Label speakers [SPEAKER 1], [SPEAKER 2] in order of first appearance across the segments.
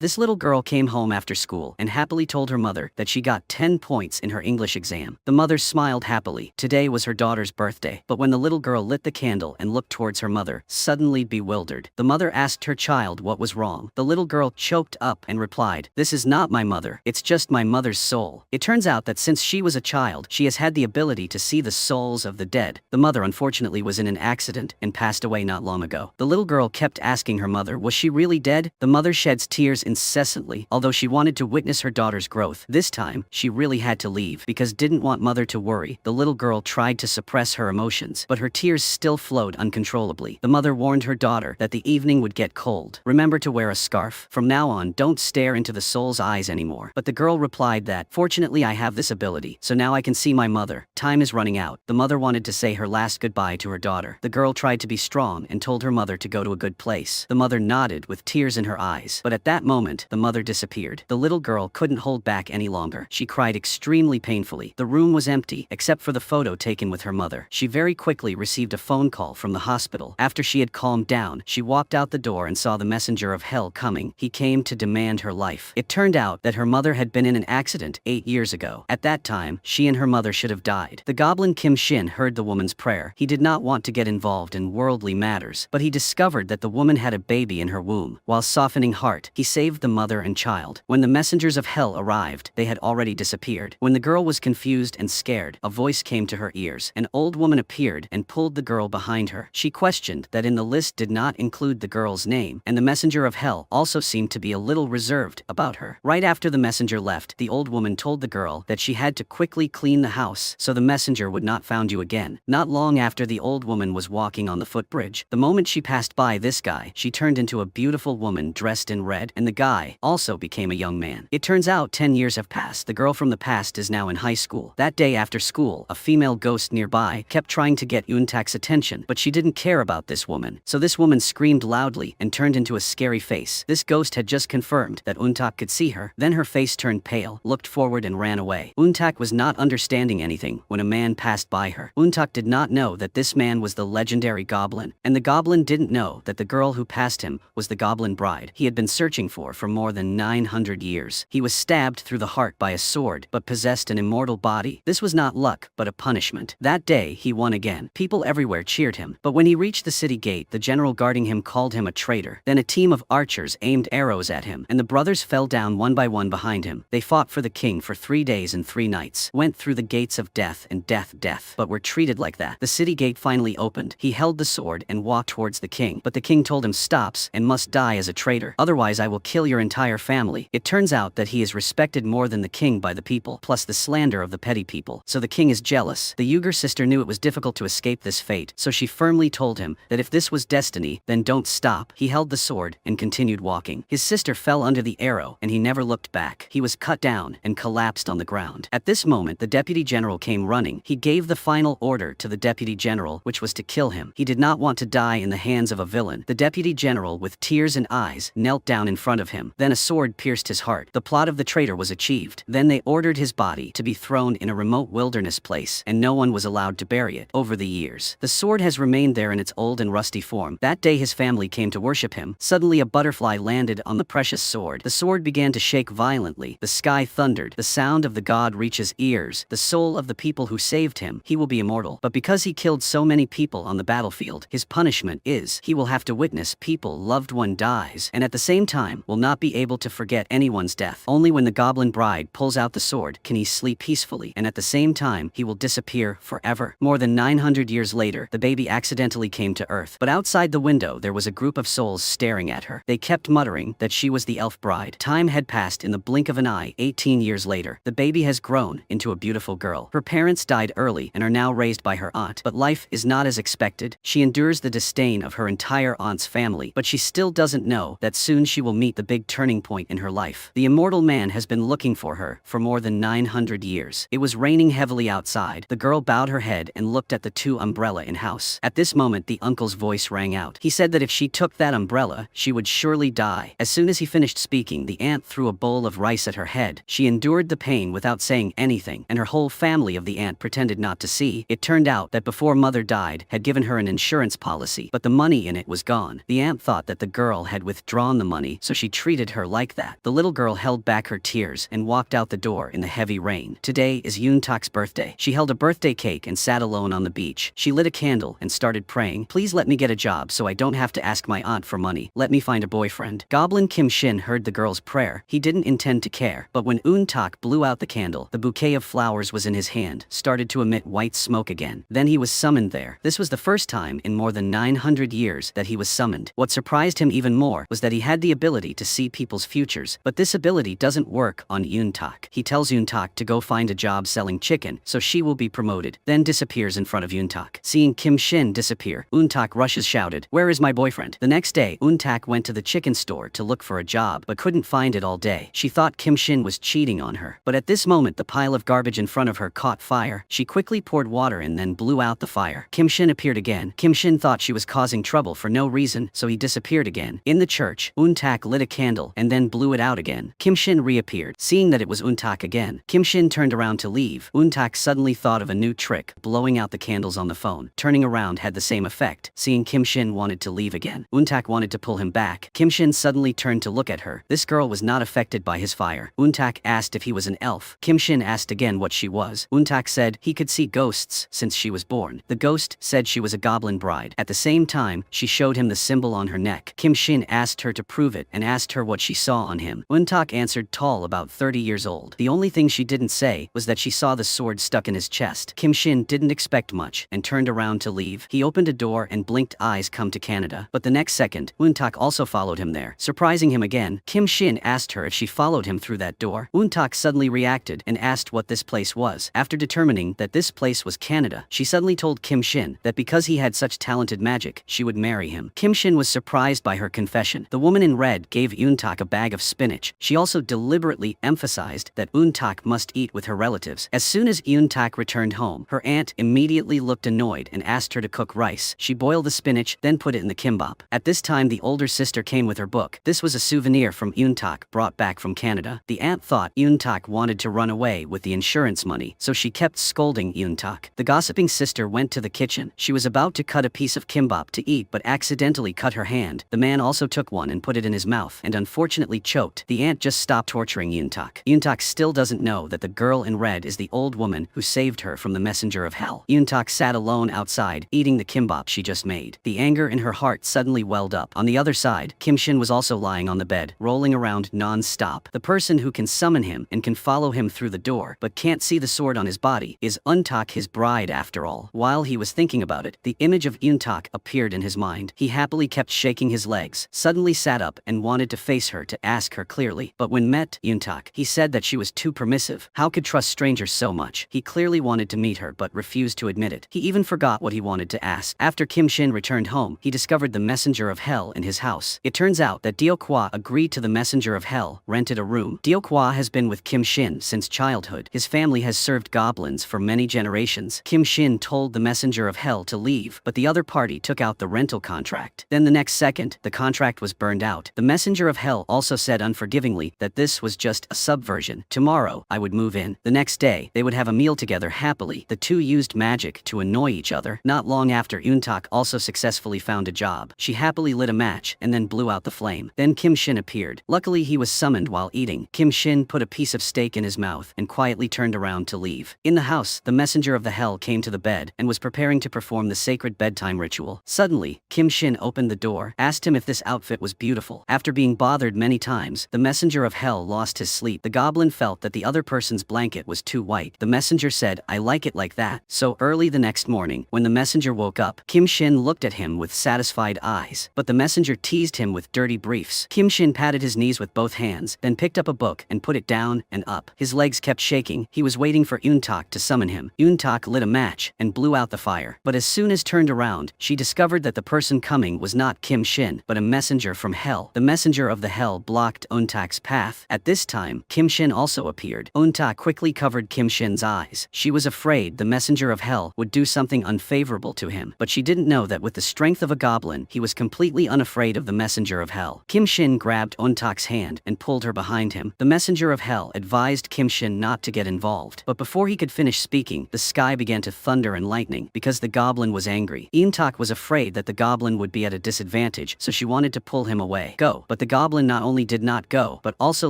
[SPEAKER 1] This little girl came home after school and happily told her mother that she got 10 points in her English exam. The mother smiled happily. Today was her daughter's birthday. But when the little girl lit the candle and looked towards her mother, suddenly bewildered, the mother asked her child what was wrong. The little girl choked up and replied, "This is not my mother, it's just my mother's soul." It turns out that since she was a child, she has had the ability to see the souls of the dead. The mother unfortunately was in an accident and passed away not long ago. The little girl kept asking her mother, was she really dead? The mother sheds tears incessantly, although she wanted to witness her daughter's growth. This time, she really had to leave because didn't want mother to worry. The little girl tried to suppress her emotions, but her tears still flowed uncontrollably. The mother warned her daughter that the evening would get cold. Remember to wear a scarf. From now on, don't stare into the soul's eyes anymore. But the girl replied that, fortunately I have this ability, so now I can see my mother. Time is running out. The mother wanted to say her last goodbye to her daughter. The girl tried to be strong and told her mother to go to a good place. The mother nodded with tears in her eyes, but at that moment, the mother disappeared. The little girl couldn't hold back any longer. She cried extremely painfully. The room was empty, except for the photo taken with her mother. She very quickly received a phone call from the hospital. After she had calmed down, she walked out the door and saw the messenger of hell coming. He came to demand her life. It turned out that her mother had been in an accident 8 years ago. At that time, she and her mother should have died. The goblin Kim Shin heard the woman's prayer. He did not want to get involved in worldly matters, but he discovered that the woman had a baby in her womb. While softening heart, he saved the mother and child. When the messengers of hell arrived, they had already disappeared. When the girl was confused and scared, a voice came to her ears. An old woman appeared and pulled the girl behind her. She questioned that in the list did not include the girl's name, and the messenger of hell also seemed to be a little reserved about her. Right after the messenger left, the old woman told the girl that she had to quickly clean the house so the messenger would not found you again. Not long after, the old woman was walking on the footbridge. The moment she passed by this guy, she turned into a beautiful woman dressed in red, and the guy also became a young man. It turns out 10 years have passed. The girl from the past is now in high school. That day after school, a female ghost nearby kept trying to get Untak's attention, but she didn't care about this woman. So this woman screamed loudly and turned into a scary face. This ghost had just confirmed that Untak could see her. Then her face turned pale, looked forward and ran away. Untak was not understanding anything when a man passed by her. Untak did not know that this man was the legendary goblin, and the goblin didn't know that the girl who passed him was the goblin bride he had been searching for more than 900 years. He was stabbed through the heart by a sword, but possessed an immortal body. This was not luck, but a punishment. That day, he won again. People everywhere cheered him, but when he reached the city gate, the general guarding him called him a traitor. Then a team of archers aimed arrows at him, and the brothers fell down one by one behind him. They fought for the king for 3 days and 3 nights, went through the gates of death and death, but were treated like that. The city gate finally opened. He held the sword and walked towards the king, but the king told him stops and must die as a traitor. Otherwise I will kill your entire family. It turns out that he is respected more than the king by the people, plus the slander of the petty people. So the king is jealous. The Uyghur sister knew it was difficult to escape this fate, so she firmly told him that if this was destiny, then don't stop. He held the sword and continued walking. His sister fell under the arrow and he never looked back. He was cut down and collapsed on the ground. At this moment, the deputy general came running. He gave the final order to the deputy general, which was to kill him. He did not want to die in the hands of a villain. The deputy general, with tears in eyes, knelt down in front of him. Then a sword pierced his heart. The plot of the traitor was achieved. Then they ordered his body to be thrown in a remote wilderness place, and no one was allowed to bury it. Over the years, the sword has remained there in its old and rusty form. That day his family came to worship him. Suddenly a butterfly landed on the precious sword. The sword began to shake violently. The sky thundered. The sound of the god reaches ears. The soul of the people who saved him, he will be immortal. But because he killed so many people on the battlefield, his punishment is he will have to witness people loved one dies, and at the same time will not be able to forget anyone's death. Only when the goblin bride pulls out the sword can he sleep peacefully, and at the same time he will disappear forever. More than 900 years later, the baby accidentally came to Earth, but outside the window there was a group of souls staring at her. They kept muttering that she was the elf bride. Time had passed in the blink of an eye. 18 years later, the baby has grown into a beautiful girl. Her parents died early and are now raised by her aunt, but life is not as expected. She endures the disdain of her entire aunt's family, but she still doesn't know that soon she will meet the big turning point in her life. The immortal man has been looking for her for more than 900 years. It was raining heavily outside. The girl bowed her head and looked at the 2 umbrella in house. At this moment, the uncle's voice rang out. He said that if she took that umbrella, she would surely die. As soon as he finished speaking, the aunt threw a bowl of rice at her head. She endured the pain without saying anything, and her whole family of the aunt pretended not to see. It turned out that before mother died, had given her an insurance policy, but the money in it was gone. The aunt thought that the girl had withdrawn the money, so she treated her like that. The little girl held back her tears and walked out the door in the heavy rain. Today is Yoontak's birthday. She held a birthday cake and sat alone on the beach. She lit a candle and started praying. Please let me get a job so I don't have to ask my aunt for money. Let me find a boyfriend. Goblin Kim Shin heard the girl's prayer. He didn't intend to care, but when Yoontak blew out the candle, the bouquet of flowers was in his hand, started to emit white smoke again. Then he was summoned there. This was the first time in more than 900 years that he was summoned. What surprised him even more was that he had the ability to see people's futures, but this ability doesn't work on Yoontak. He tells Yoontak to go find a job selling chicken so she will be promoted, then disappears in front of Yoontak. Seeing Kim Shin disappear, Yoontak rushes shouted, "Where is my boyfriend?" The next day, Yoontak went to the chicken store to look for a job but couldn't find it all day. She thought Kim Shin was cheating on her, but at this moment the pile of garbage in front of her caught fire. She quickly poured water and then blew out the fire. Kim Shin appeared again. Kim Shin thought she was causing trouble for no reason, so he disappeared again. In the church, Yoontak lit a candle and then blew it out again. Kim Shin reappeared. Seeing that it was Yoontak again, Kim Shin turned around to leave. Yoontak suddenly thought of a new trick, blowing out the candles on the phone. Turning around had the same effect. Seeing Kim Shin wanted to leave again, Yoontak wanted to pull him back. Kim Shin suddenly turned to look at her. This girl was not affected by his fire. Yoontak asked if he was an elf. Kim Shin asked again what she was. Yoontak said he could see ghosts since she was born. The ghost said she was a goblin bride. At the same time, she showed him the symbol on her neck. Kim Shin asked her to prove it and asked her what she saw on him. Yoontak answered tall, about 30 years old. The only thing she didn't say was that she saw the sword stuck in his chest. Kim Shin didn't expect much and turned around to leave. He opened a door and blinked eyes come to Canada. But the next second, Yoontak also followed him there. Surprising him again, Kim Shin asked her if she followed him through that door. Yoontak suddenly reacted and asked what this place was. After determining that this place was Canada, she suddenly told Kim Shin that because he had such talented magic, she would marry him. Kim Shin was surprised by her confession. The woman in red gave Yoontak a bag of spinach. She also deliberately emphasized that Yoontak must eat with her relatives. As soon as Yoontak returned home, her aunt immediately looked annoyed and asked her to cook rice. She boiled the spinach, then put it in the kimbap. At this time, the older sister came with her book. This was a souvenir from Yoontak brought back from Canada. The aunt thought Yoontak wanted to run away with the insurance money, so she kept scolding Yoontak. The gossiping sister went to the kitchen. She was about to cut a piece of kimbap to eat but accidentally cut her hand. The man also took one and put it in his mouth and unfortunately choked. The aunt just stopped torturing Yoontak. Yoontak still doesn't know that the girl in red is the old woman who saved her from the messenger of hell. Yoontak sat alone outside, eating the kimbap she just made. The anger in her heart suddenly welled up. On the other side, Kim Shin was also lying on the bed, rolling around non-stop. The person who can summon him and can follow him through the door but can't see the sword on his body is Yoontak, his bride after all. While he was thinking about it, the image of Yoontak appeared in his mind. He happily kept shaking his legs, suddenly sat up and wanted to face her to ask her clearly. But when met Yoontak, he said that she was too permissive. How could trust strangers so much? He clearly wanted to meet her but refused to admit it. He even forgot what he wanted to ask. After Kim Shin returned home, he discovered the messenger of hell in his house. It turns out that Dio Kwa agreed to the messenger of hell, rented a room. Dio Kwa has been with Kim Shin since childhood. His family has served goblins for many generations. Kim Shin told the messenger of hell to leave, but the other party took out the rental contract. Then the next second, the contract was burned out. The messenger of hell also said unforgivingly that this was just a subversion. Tomorrow, I would move in. The next day, they would have a meal together happily. The two used magic to annoy each other. Not long after, Yoontak also successfully found a job. She happily lit a match and then blew out the flame. Then Kim Shin appeared. Luckily, he was summoned while eating. Kim Shin put a piece of steak in his mouth and quietly turned around to leave. In the house, the messenger of the hell came to the bed and was preparing to perform the sacred bedtime ritual. Suddenly, Kim Shin opened the door, asked him if this outfit was beautiful. After being bothered many times, the messenger of hell lost his sleep. The goblin felt that the other person's blanket was too white. The messenger said, "I like it like that." So early the next morning, when the messenger woke up, Kim Shin looked at him with satisfied eyes. But the messenger teased him with dirty briefs. Kim Shin patted his knees with both hands, then picked up a book and put it down and up. His legs kept shaking. He was waiting for Yoontak to summon him. Yoontak lit a match and blew out the fire. But as soon as turned around, she discovered that the person coming was not Kim Shin, but a messenger from hell. The messenger of the hell blocked Yoontak's path. At this time, Kim Shin also appeared. Yoontak quickly covered Kim Shin's eyes. She was afraid the messenger of hell would do something unfavorable to him, but she didn't know that with the strength of a goblin, he was completely unafraid of the messenger of hell. Kim Shin grabbed Yoontak's hand and pulled her behind him. The messenger of hell advised Kim Shin not to get involved, but before he could finish speaking, the sky began to thunder and lightning because the goblin was angry. Yoontak was afraid that the goblin would be at a disadvantage, so she wanted to pull him away. Go, but the goblin not only did not go, but also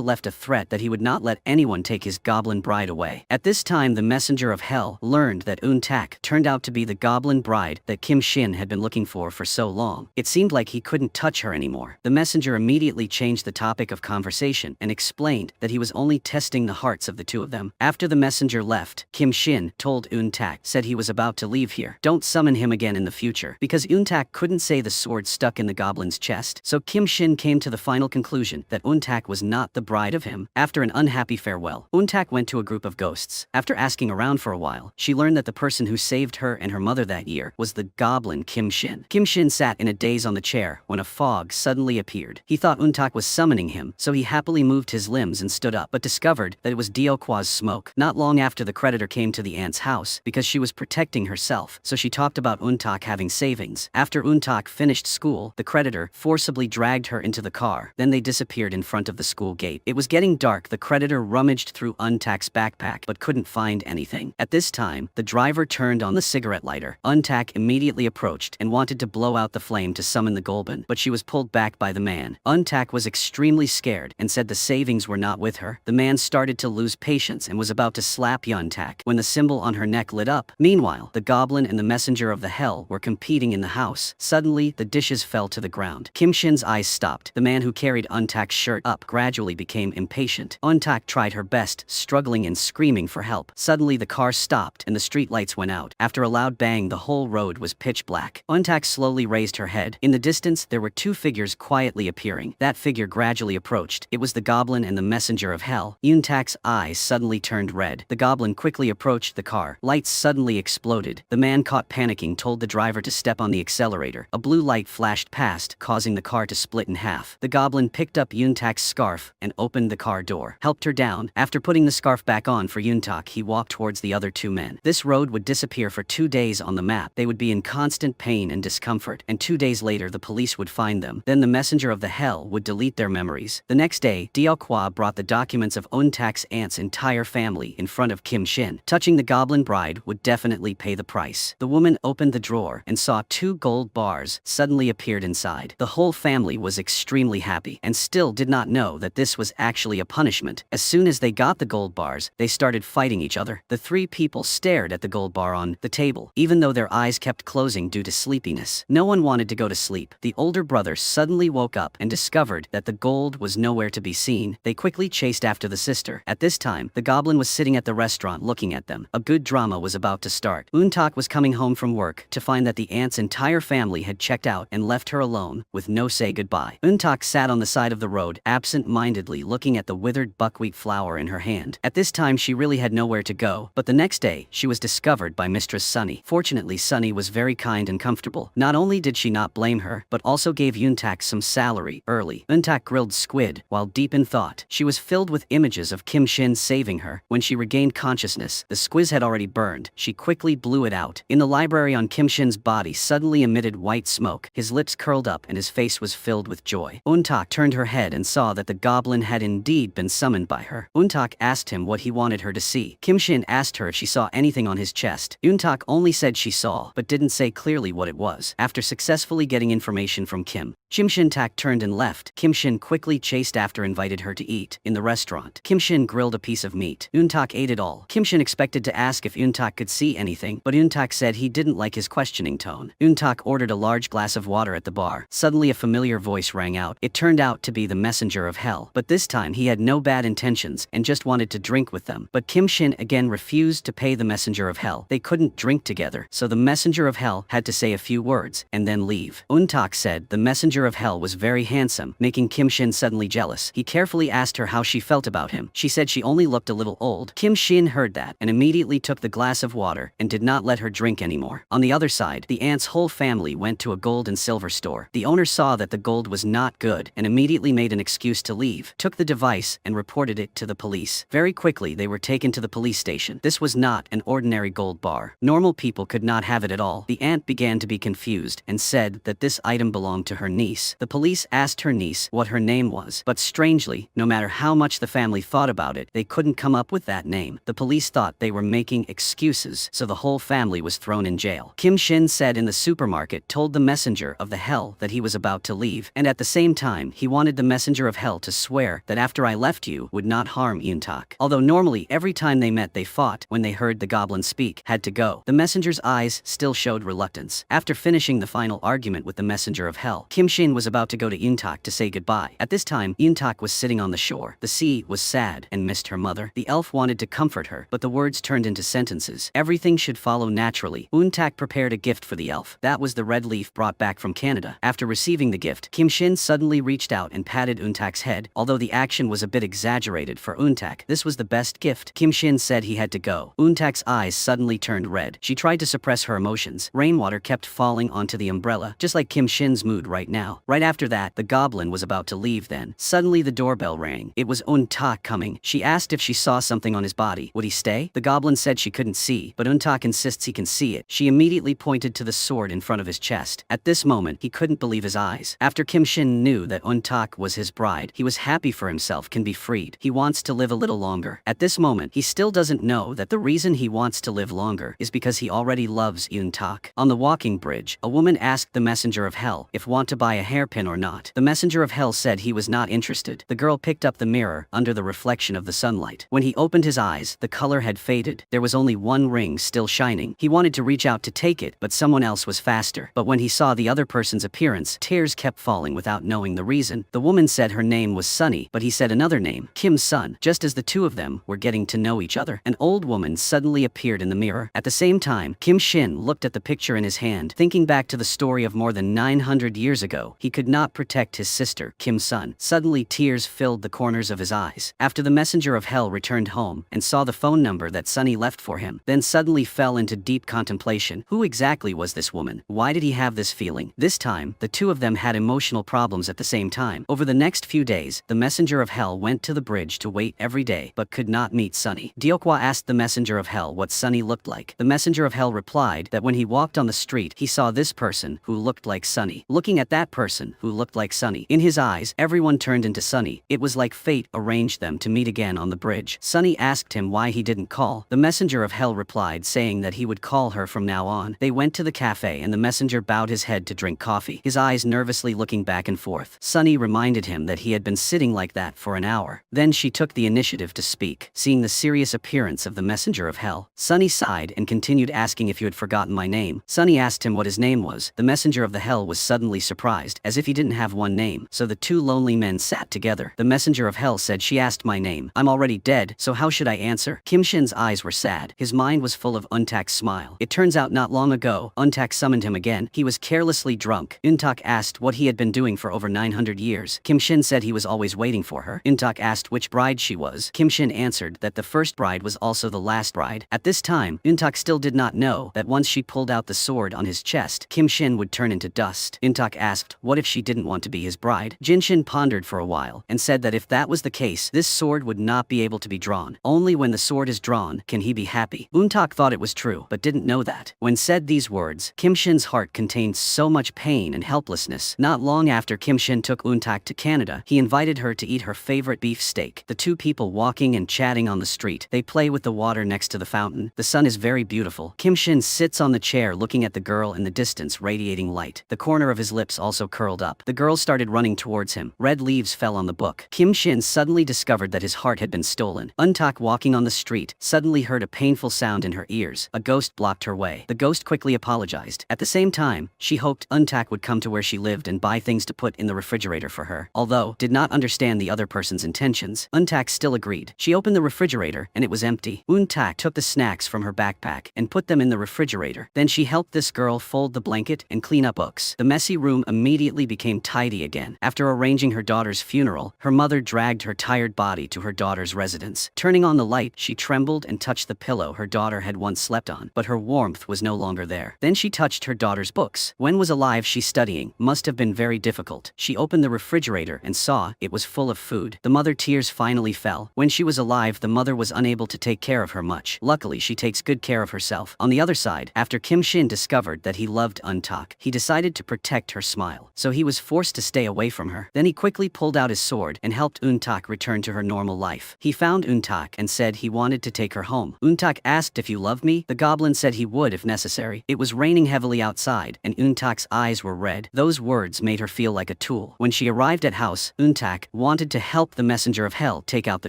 [SPEAKER 1] left a threat that he would not let anyone take his goblin bride away. At this time, the messenger of hell learned that Untak turned out to be the goblin bride that Kim Shin had been looking for so long. It seemed like he couldn't touch her anymore. The messenger immediately changed the topic of conversation and explained that he was only testing the hearts of the two of them. After the messenger left, Kim Shin told Untak said he was about to leave here. Don't summon him again in the future, because Untak couldn't say the sword stuck in the goblin's chest. So Kim Shin came to the final conclusion that Untak was not the bride of him. After an unhappy farewell, Untak went to a group of ghosts. After asking around for a while, she learned that the person who saved her and her mother that year was the goblin Kim Shin. Kim Shin sat in a daze on the chair when a fog suddenly appeared. He thought Untak was summoning him, so he happily moved his limbs and stood up, but discovered that it was Diokwa's smoke. Not long after, the creditor came to the aunt's house because she was protecting herself, so she talked about Untak having savings. After Untak finished school, the creditor forcibly dragged her into the car. Then they disappeared in front of the school gate. It was getting dark. The creditor rummaged through Untak's backpack but couldn't find anything. At this time, the driver turned on the cigarette lighter. Untak immediately approached and wanted to blow out the flame to summon the goblin, but she was pulled back by the man. Untak was extremely scared and said the savings were not with her. The man started to lose patience and was about to slap Untak when the symbol on her neck lit up. Meanwhile, the goblin and the messenger of the hell were competing in the house. Suddenly, the dishes fell to the ground. Kim Shin's eyes stopped. The man who carried Untak's shirt up gradually became impatient. Untak tried her best, struggling and screaming for help. Suddenly, the car stopped and the street lights went out. After a loud bang, the whole road was pitch black. Untak slowly raised her head. In the distance, there were two figures quietly appearing. That figure gradually approached. It was the goblin and the messenger of hell. Untak's eyes suddenly turned red. The goblin quickly approached the car. Lights suddenly exploded. The man, caught panicking, told the driver to step on the accelerator. A blue light flashed past, causing the car to split in half. The goblin picked up Untak's scarf and opened the car door, helped her down. After putting the scarf back on for Untak, he walked towards the other two men. This road would disappear for 2 days on the map. They would be in constant pain and discomfort, and 2 days later the police would find them. Then the messenger of the hell would delete their memories. The next day, Diokwa brought the documents of Untak's aunt's entire family in front of Kim Shin. Touching the goblin bride would definitely pay the price. The woman opened the drawer and saw 2 gold bars suddenly appeared inside. The whole family was extremely happy and still did not know that this was actually a punishment. As soon as they got the gold bars, they started fighting each other. The 3 people stared at the gold bar on the table, even though their eyes kept closing due to sleepiness. No one wanted to go to sleep. The older brother suddenly woke up and discovered that the gold was nowhere to be seen. They quickly chased after the sister. At this time, the goblin was sitting at the restaurant looking at them. A good drama was about to start. Untak was coming home from work to find that the aunt's entire family had checked out and left her alone with no say goodbye. Untak sat on the side of the road, absent-mindedly looking at the withered buckwheat flour in her hand. At this time, she really had nowhere to go, but the next day, she was discovered by Mistress Sunny. Fortunately, Sunny was very kind and comfortable. Not only did she not blame her, but also gave Untak some salary early. Untak grilled squid while deep in thought. She was filled with images of Kim Shin saving her. When she regained consciousness, the squiz had already burned. She quickly blew it out. In the library on Kim Shin's body suddenly emitted white smoke. His lips curled up and his face was filled with joy. Untak turned her head and saw that the goblin had indeed been summoned by her. Untak asked him what he wanted her to see. Kim Shin asked her if she saw anything on his chest. Untak only said she saw, but didn't say clearly what it was. After successfully getting information from Kim Shin-tak turned and left. Kim Shin quickly chased after, invited her to eat. In the restaurant, Kim Shin grilled a piece of meat. Untak ate it all. Kim Shin expected to ask if Untak could see anything, but Untak said he didn't like his questioning tone. Untak ordered a large glass of water at the bar. Suddenly a familiar voice rang out. It turned out to be the messenger of hell, but this time he had no bad intentions and just wanted to drink with them. But Kim Shin again refused to pay the messenger of hell. They couldn't drink together, so the messenger of hell had to say a few words and then leave. Untak said the messenger of hell was very handsome, making Kim Shin suddenly jealous. He carefully asked her how she felt about him. She said she only looked a little old. Kim Shin heard that and immediately took the glass of water and did not let her drink anymore. On the other side, the aunt's whole family went to a gold and silver store. The owner saw that the gold was not good and immediately made an excuse to leave, took the device and reported it to the police. Very quickly, they were taken to the police station. This was not an ordinary gold bar. Normal people could not have it at all. The aunt began to be confused and said that this item belonged to her niece. The police asked her niece what her name was, but strangely, no matter how much the family thought about it, they couldn't come up with that name. The police thought they were making excuses, so the whole family was thrown in jail. Kim Shin said in the supermarket told the messenger of the hell that he was about to leave, and at the same time, he wanted the messenger of hell to swear that after I left you would not harm Untak. Although normally every time they met they fought, when they heard the goblin speak, had to go. The messenger's eyes still showed reluctance. After finishing the final argument with the messenger of hell, Kim Shin was about to go to Untak to say goodbye. At this time, Untak was sitting on the shore. The sea was sad and missed her mother. The elf wanted to comfort her, but the words turned into sentences. Everything should follow naturally. Untak prepared a gift for the elf. That was the red leaf brought back from Canada. After receiving the gift, Kim Shin suddenly reached out and patted Untak's head. Although the action was a bit exaggerated for Untak, this was the best gift. Kim Shin said he had to go. Untak's eyes suddenly turned red. She tried to suppress her emotions. Rainwater kept falling onto the umbrella, just like Kim Shin's mood right now. Right after that, the goblin was about to leave then. Suddenly the doorbell rang. It was Untak coming. She asked if she saw something on his body. Would he stay? The goblin said she couldn't see, but Untak insists he can see it. She immediately pointed to the sword in front of his chest. At this moment, he couldn't believe his eyes. After Kim Shin knew that Untak was his bride, he was happy for himself can be freed. He wants to live a little longer. At this moment, he still doesn't know that the reason he wants to live longer is because he already loves Untak. On the walking bridge, a woman asked the messenger of hell if want to buy a hairpin or not. The messenger of hell said he was not interested. The girl picked up the mirror under the reflection of the sunlight. When he opened his eyes, the color had faded. There was only one ring still shining. He wanted to reach out to take it, but someone else was faster. But when he saw the other person's appearance, tears kept falling without knowing the reason. The woman said her name was Sunny, but he said another name, Kim's son. Just as the two of them were getting to know each other, an old woman suddenly appeared in the mirror. At the same time, Kim Shin looked at the picture in his hand, thinking back to the story of more than 900 years ago. He could not protect his sister, Kim's son. Suddenly tears filled the corners of his eyes. After the messenger of hell returned home and saw the phone number that Sunny left for him, then suddenly fell into deep contemplation. Who exactly was this woman? Why did he have this feeling? This time, the two of them had emotional problems at the same time. Over the next few days, the messenger of hell went to the bridge to wait every day, but could not meet Sunny. Diokwa asked the messenger of hell what Sunny looked like. The messenger of hell replied that when he walked on the street, he saw this person who looked like Sunny. Looking at that person who looked like Sunny, in his eyes, everyone turned into Sunny. It was like fate arranged them to meet again on the bridge. Sunny asked him why he didn't call. The messenger of hell replied saying that he would call her from now on. They went to the cafe and the messenger bowed his head to drink coffee, his eyes nervously looking back and forth. Sunny reminded him that he had been sitting like that for an hour. Then she took the initiative to speak. Seeing the serious appearance of the messenger of hell, Sunny sighed and continued asking if you had forgotten my name. Sunny asked him what his name was. The messenger of the hell was suddenly surprised, as if he didn't have one name. So the two lonely men sat together. The messenger of hell said, she asked my name. I'm already dead, so how should I answer? Kim Shin's eyes were sad. His mind was full of Untak's smile. It turns out not long ago, Untak summoned him again. He was carelessly drunk. Untak asked what he had been doing for over 900 years. Kim Shin said he was always waiting for her. Untak asked which bride she was. Kim Shin answered that the first bride was also the last bride. At this time, Untak still did not know that once she pulled out the sword on his chest, Kim Shin would turn into dust. Untak asked what if she didn't want to be his bride. Jin Shin pondered for a while and said that if that was the case, this sword would not be able to be drawn. Only when the sword is drawn can he be happy. Untak thought it was true, but didn't know that. When said these words, Kim Shin's heart contained so much pain and helplessness. Not long after Kim Shin took Untak to Canada, he invited her to eat her favorite beef steak. The two people walking and chatting on the street. They play with the water next to the fountain. The sun is very beautiful. Kim Shin sits on the chair looking at the girl in the distance radiating light. The corner of his lips also curled up. The girl started running towards him. Red leaves fell on the book. Kim Shin suddenly discovered that his heart had been stolen. Untak, walking on the street, suddenly heard a painful sound in her ears. A ghost blocked her way. The ghost quickly apologized. At the same time, she hoped Untak would come to where she lived and buy things to put in the refrigerator for her. Although did not understand the other person's intentions, Untak still agreed. She opened the refrigerator and it was empty. Untak took the snacks from her backpack and put them in the refrigerator. Then she helped this girl fold the blanket and clean up books. The messy room immediately became tidy again. After arranging her daughter's funeral, her mother dragged her tired body to her daughter's residence. Turning on the light, she trembled and touched the pillow her daughter had once slept on, but her warmth was no longer there. Then she touched her daughter's books. When was alive she studying? Must have been very difficult. She opened the refrigerator and saw it was full of food. The mother tears finally fell. When she was alive, the mother was unable to take care of her much. Luckily, she takes good care of herself. On the other side, after Kim Shin discovered that he loved Untak, he decided to protect her smile. So he was forced to stay away from her. Then he quickly pulled out his sword and helped Untak return to her normal life. He found Untak and said he wanted to take her home. Untak asked if you love me. The goblin said he would if necessary. It was raining heavily outside and Untak's eyes were red. Those words made her feel like a tool. When she arrived at house, Untak wanted to help the messenger of hell take out the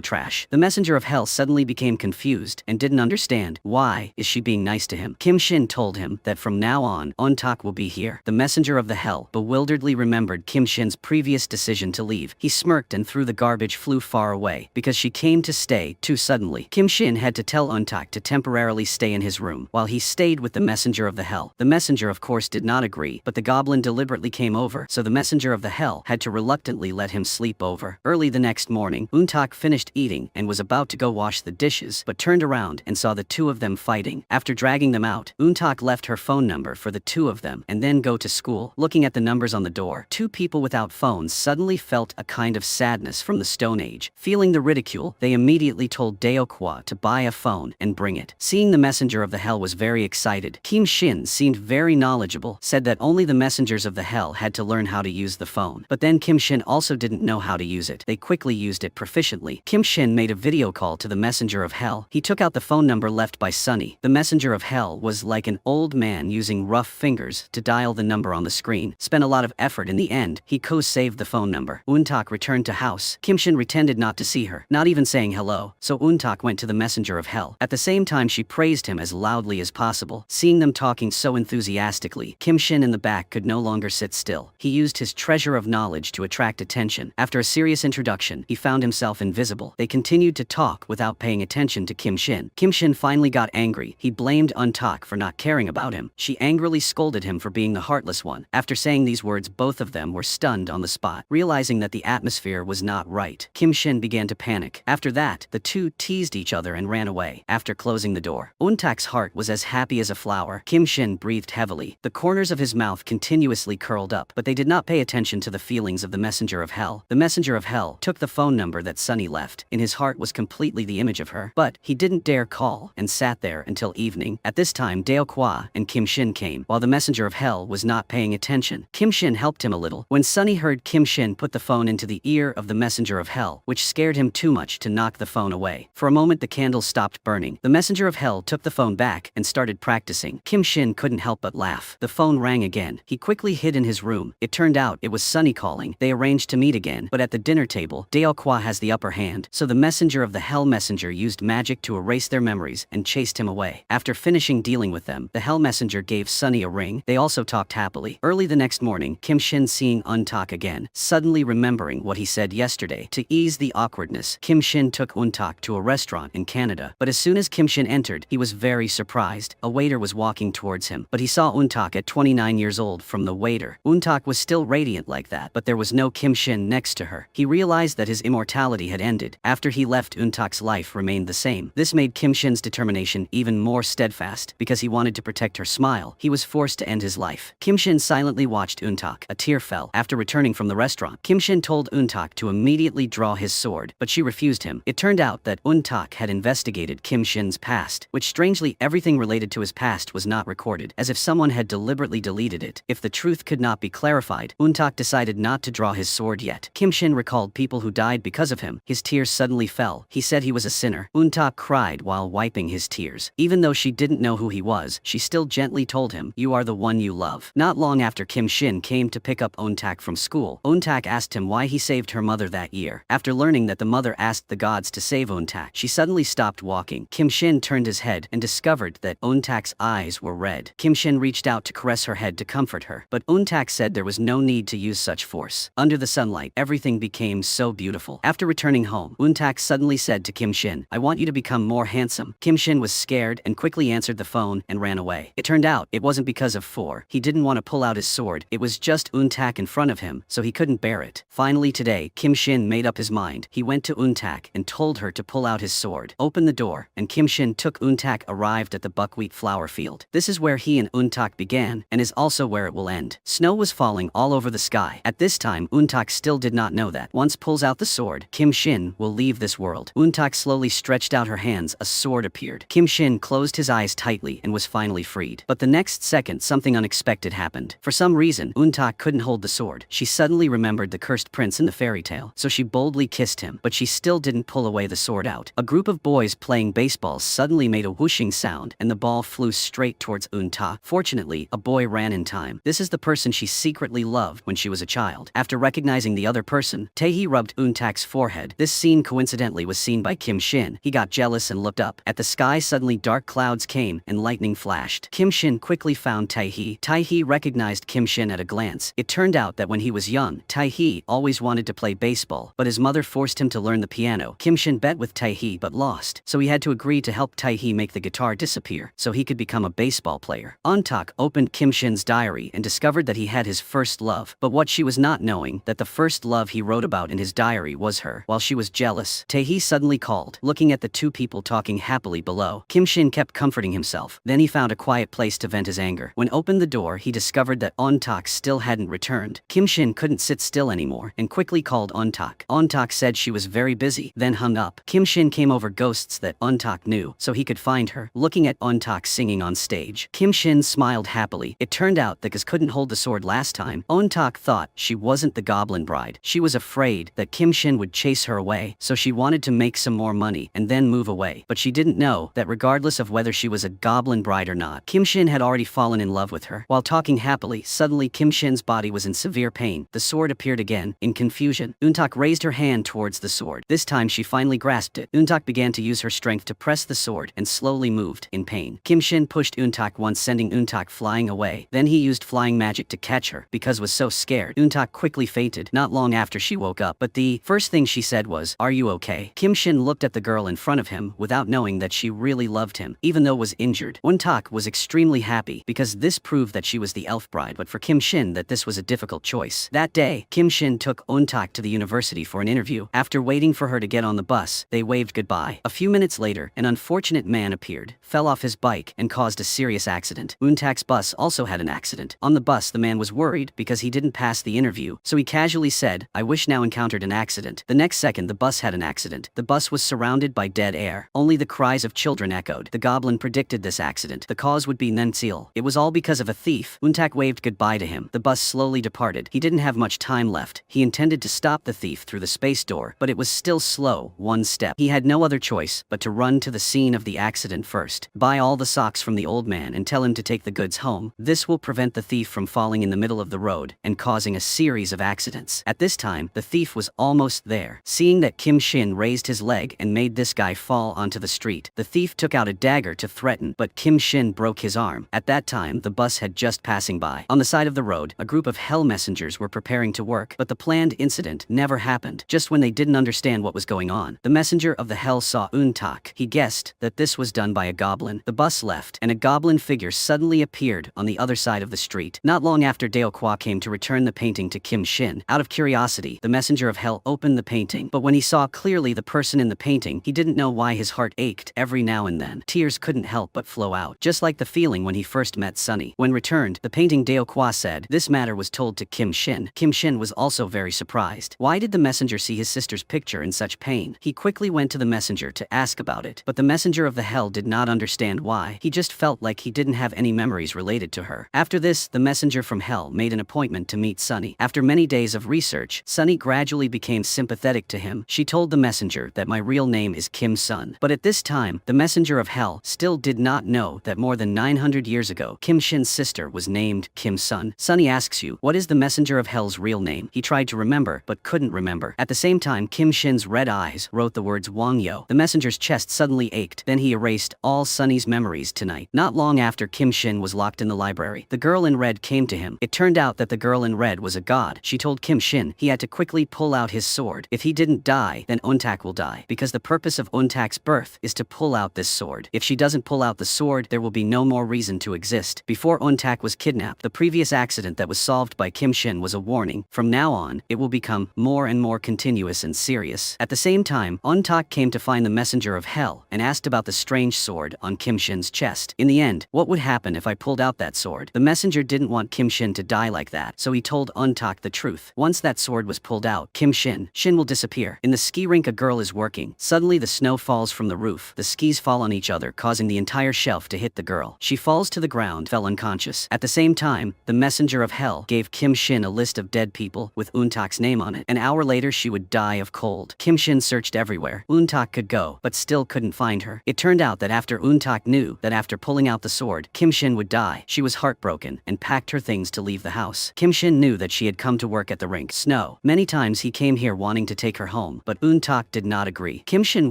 [SPEAKER 1] trash. The messenger of hell suddenly became confused and didn't understand why is she being nice to him. Kim Shin told him that from now on, Untak will be here. The messenger of the hell bewilderedly remembered Kim Shin's previous decision to leave. He smirked and threw the garbage flew far away because she came to stay too suddenly. Kim Shin had to tell Untak to temporarily stay in his room while he stayed with the messenger of the hell. The messenger of course did not agree, but the goblin deliberately came over, so the messenger of the hell had to reluctantly let him sleep over. Early the next morning, Untak finished eating and was about to go wash the dishes, but turned around and saw the two of them fighting. After dragging them out, Untak left her phone number for the two of them and then go to school. Looking at the numbers on the door, two people without phones suddenly felt a kind of sadness from the Stone Age. Feeling the ridicule, they immediately told Deokwa to buy a phone and bring it. Seeing the messenger of the hell was very excited. Kim Shin seemed very knowledgeable, said that only the messengers of the hell had to learn how to use the phone. But then Kim Shin also didn't know how to use it. They quickly used it proficiently. Kim Shin made a video call to the messenger of hell. He took out the phone number left by Sunny. The messenger of hell was like an old man using rough fingers to dial the number on the screen. Spent a lot of effort. In the end, he saved the phone number. Untak returned to house. Kim Shin pretended not to see her, not even saying hello, so Untak went to the messenger of hell. At the same time, she praised him as loudly as possible. Seeing them talking so enthusiastically, Kim Shin in the back could no longer sit still. He used his treasure of knowledge to attract attention. After a serious introduction, he found himself invisible. They continued to talk without paying attention to Kim Shin. Kim Shin finally got angry. He blamed Untak for not caring about him. She angrily scolded him for being the heartless one. After saying these words, both of them were stunned on the spot. Realizing that the atmosphere was not right, Kim Shin began to panic. After that, the two teased each other and ran away. After closing the door, Untak's heart was as happy as a flower. Kim Shin breathed heavily. The corners of his mouth continuously curled up, but they did not pay attention to the feelings of the messenger of hell. The messenger of hell took the phone number that Sunny left. In his heart was completely the image of her, but he didn't dare call and sat there until evening. At this time, Deokwa and Kim Shin came. While the messenger of hell was not paying attention, Kim Shin helped him a little. When Sunny heard Kim Shin put the phone into the ear of the messenger of hell, which scared him too much to knock the phone away. For a moment the candle stopped burning. The messenger of hell took the phone back and started practicing. Kim Shin couldn't help but laugh. The phone rang again. He quickly hid in his room. It turned out it was Sunny calling. They arranged to meet again, but at the dinner table, Deokwa has the upper hand, so the messenger of the hell messenger used magic to erase their memories and chased him away. After finishing dealing with them, the hell messenger gave Sunny a ring. They also talked happily. Early the next morning, Kim Shin seeing Untak again, suddenly remembering what he said yesterday. To ease the awkwardness, Kim Shin took Untak to a restaurant in Canada. But as soon as Kim Shin entered, he was very surprised. A waiter was walking towards him, but he saw Untak at 29 years old from the waiter. Untak was still radiant like that, but there was no Kim Shin next to her. He realized that his immortality had ended. After he left, Untak's life remained the same. This made Kim Shin's determination even more steadfast. Because he wanted to protect her smile, he was forced to end his life. Kim Shin silently watched Untak. A tear fell. After returning from the restaurant, Kim Shin told Untak to immediately draw his sword, but she refused him. It turned out that Untak had investigated Kim Shin's past, which strangely everything related to his past was not recorded, as if someone had deliberately deleted it. If the truth could not be clarified, Untak decided not to draw his sword yet. Kim Shin recalled people who died because of him. His tears suddenly fell. He said he was a sinner. Untak cried while wiping his tears. Even though she didn't know who he was, she still gently told him, "You are the one you love." Not long after Kim Shin came to pick up Untak from school, Untak asked him why he saved her mother that year. After learning that the mother asked the gods to save Untak, she suddenly stopped walking. Kim Shin turned his head and discovered that Untak's eyes were red. Kim Shin reached out to caress her head to comfort her, but Untak said there was no need to use such force. Under the sunlight, everything became so beautiful. After returning home, Untak suddenly said to Kim Shin, "I want you to become more handsome." Kim Shin was scared and quickly answered the phone and ran away. It turned out it wasn't because of he didn't want to pull out his sword. It was just Untak in front of him, so he couldn't bear it. Finally today, Kim Shin made up his mind. He went to Untak and told her to pull out his sword. Open the door, and Kim Shin took Untak arrived at the buckwheat flower field. This is where he and Untak began, and is also where it will end. Snow was falling all over the sky. At this time, Untak still did not know that once pulls out the sword, Kim Shin will leave this world. Untak slowly stretched out her hands. A sword appeared. Kim Shin closed his eyes tightly and was finally freed. But the next second, something unexpected happened. For some reason, Untak couldn't hold the sword. She suddenly remembered the cursed prince in the fairy tale, so she boldly kissed him, but she still didn't pull away the sword out. A group of boys playing baseball suddenly made a whooshing sound, and the ball flew straight towards Untak. Fortunately, a boy ran in time. This is the person she secretly loved when she she was a child. After recognizing the other person, Tae-hee rubbed Eun-tak's forehead. This scene coincidentally was seen by Kim Shin. He got jealous and looked up. At the sky suddenly dark clouds came and lightning flashed. Kim Shin quickly found Tae-hee. Tae-hee recognized Kim Shin at a glance. It turned out that when he was young, Tae-hee always wanted to play baseball, but his mother forced him to learn the piano. Kim Shin bet with Tae-hee but lost, so he had to agree to help Tae-hee make the guitar disappear so he could become a baseball player. Eun-tak opened Kim Shin's diary and discovered that he had his first love, but what she was not knowing that the first love he wrote about in his diary was her. While she was jealous, Tae-hee suddenly called. Looking at the two people talking happily below, Kim Shin kept comforting himself. Then he found a quiet place to vent his anger. When opened the door, he discovered that Eun-tak still hadn't returned. Kim Shin couldn't sit still anymore and quickly called Eun-tak. Eun-tak said she was very busy, then hung up. Kim Shin came over ghosts that Eun-tak knew so he could find her. Looking at Eun-tak singing on stage, Kim Shin smiled happily. It turned out that because couldn't hold the sword last time, Eun-tak thought she wasn't the goblin bride. She was afraid that Kim Shin would chase her away, so she wanted to make some more money and then move away. But she didn't know that regardless of whether she was a goblin bride or not, Kim Shin had already fallen in love with her. While talking happily, suddenly Kim Shin's body was in severe pain. The sword appeared again. In confusion, Eun-tak raised her hand towards the sword. This time she finally grasped it. Eun-tak began to use her strength to press the sword and slowly moved in pain. Kim Shin pushed Eun-tak once, sending Eun-tak flying away. Then he used flying magic to catch her because was so scared. Eun-tak quickly fainted not long after she woke up, but the first thing she said was, "Are you okay?" Kim Shin looked at the girl in front of him without knowing that she really loved him, even though was injured. Eun-tak was extremely happy because this proved that she was the elf bride, but for Kim Shin that this was a difficult choice. That day, Kim Shin took Eun-tak to the university for an interview. After waiting for her to get on the bus, they waved goodbye. A few minutes later, an unfortunate man appeared, fell off his bike, and caused a serious accident. Eun-tak's bus also had an accident. On the bus, the man was worried because he didn't pass the interview, so he casually said, "I wish now encountered an accident." The next second, the bus had an accident. The bus was surrounded by dead air. Only the cries of children echoed. The goblin predicted this accident. The cause would be Nenseal. It was all because of a thief. Eun-tak waved goodbye to him. The bus slowly departed. He didn't have much time left. He intended to stop the thief through the space door, but it was still slow, one step. He had no other choice but to run to the scene of the accident first. Buy all the socks from the old man and tell him to take the goods home. This will prevent the thief from falling in the middle of the road and causing a series of accidents. At this time, the thief was almost there. Seeing that Kim Shin raised his leg and made this guy fall onto the street, the thief took out a dagger to threaten, but Kim Shin broke his arm. At that time, the bus had just passing by. On the side of the road, a group of hell messengers were preparing to work, but the planned incident never happened. Just when they didn't understand what was going on, the messenger of the hell saw Eun-tak. He guessed that this was done by a goblin. The bus left, and a goblin figure suddenly appeared on the other side of the street. Not long after, Daokwa came to return the painting to Kim Shin. Out of curiosity, the messenger of hell opened the painting, but when he saw clearly the person in the painting, he didn't know why his heart ached every now and then. Tears couldn't help but flow out, just like the feeling when he first met Sunny. When returned, the painting, Daokwa said this matter was told to Kim Shin. Kim Shin was also very surprised. Why did the messenger see his sister's picture in such pain? He quickly went to the messenger to ask about it, but the messenger of the hell did not understand why. He just felt like he didn't have any memories related to her. After this, the messenger from hell made an appointment to meet Sunny. After many days of research, Sunny gradually became sympathetic to him. She told the messenger that my real name is Kim Sun. But at this time, the messenger of hell still did not know that more than 900 years ago, Kim Shin's sister was named Kim Sun. Sunny asks you, what is the messenger of hell's real name? He tried to remember, but couldn't remember. At the same time, Kim Shin's red eyes wrote the words Wang Yo. The messenger's chest suddenly ached. Then he erased all Sunny's memories tonight. Not long after, Kim Shin was locked in the library. The girl in red came to him. It turned out that the girl in red was a god. She told Kim Shin he had to quickly pull out his sword. If he didn't die, then Eun-tak will die, because the purpose of Eun-tak's birth is to pull out this sword. If she doesn't pull out the sword, there will be no more reason to exist. Before Eun-tak was kidnapped, the previous accident that was solved by Kim Shin was a warning. From now on, it will become more and more continuous and serious. At the same time, Eun-tak came to find the messenger of hell and asked about the strange sword on Kim Shin's chest. In the end, what would happen if I pulled out that sword? The messenger didn't want Kim Shin to die like that, so he told Eun-tak the truth. Once that sword was pulled out, Kim Shin will disappear. In the ski rink, a girl is working. Suddenly the snow falls from the roof. The skis fall on each other, causing the entire shelf to hit the girl. She falls to the ground, fell unconscious. At the same time, the messenger of hell gave Kim Shin a list of dead people with Eun-tak's name on it. An hour later, she would die of cold. Kim Shin searched everywhere. Eun-tak could go, but still couldn't find her. It turned out that after Eun-tak knew that after pulling out the sword, Kim Shin would die, she was heartbroken and packed her things to leave the house. Kim Shin Shin knew that she had come to work at the rink. Snow. Many times he came here wanting to take her home, but Untak did not agree. Kim Shin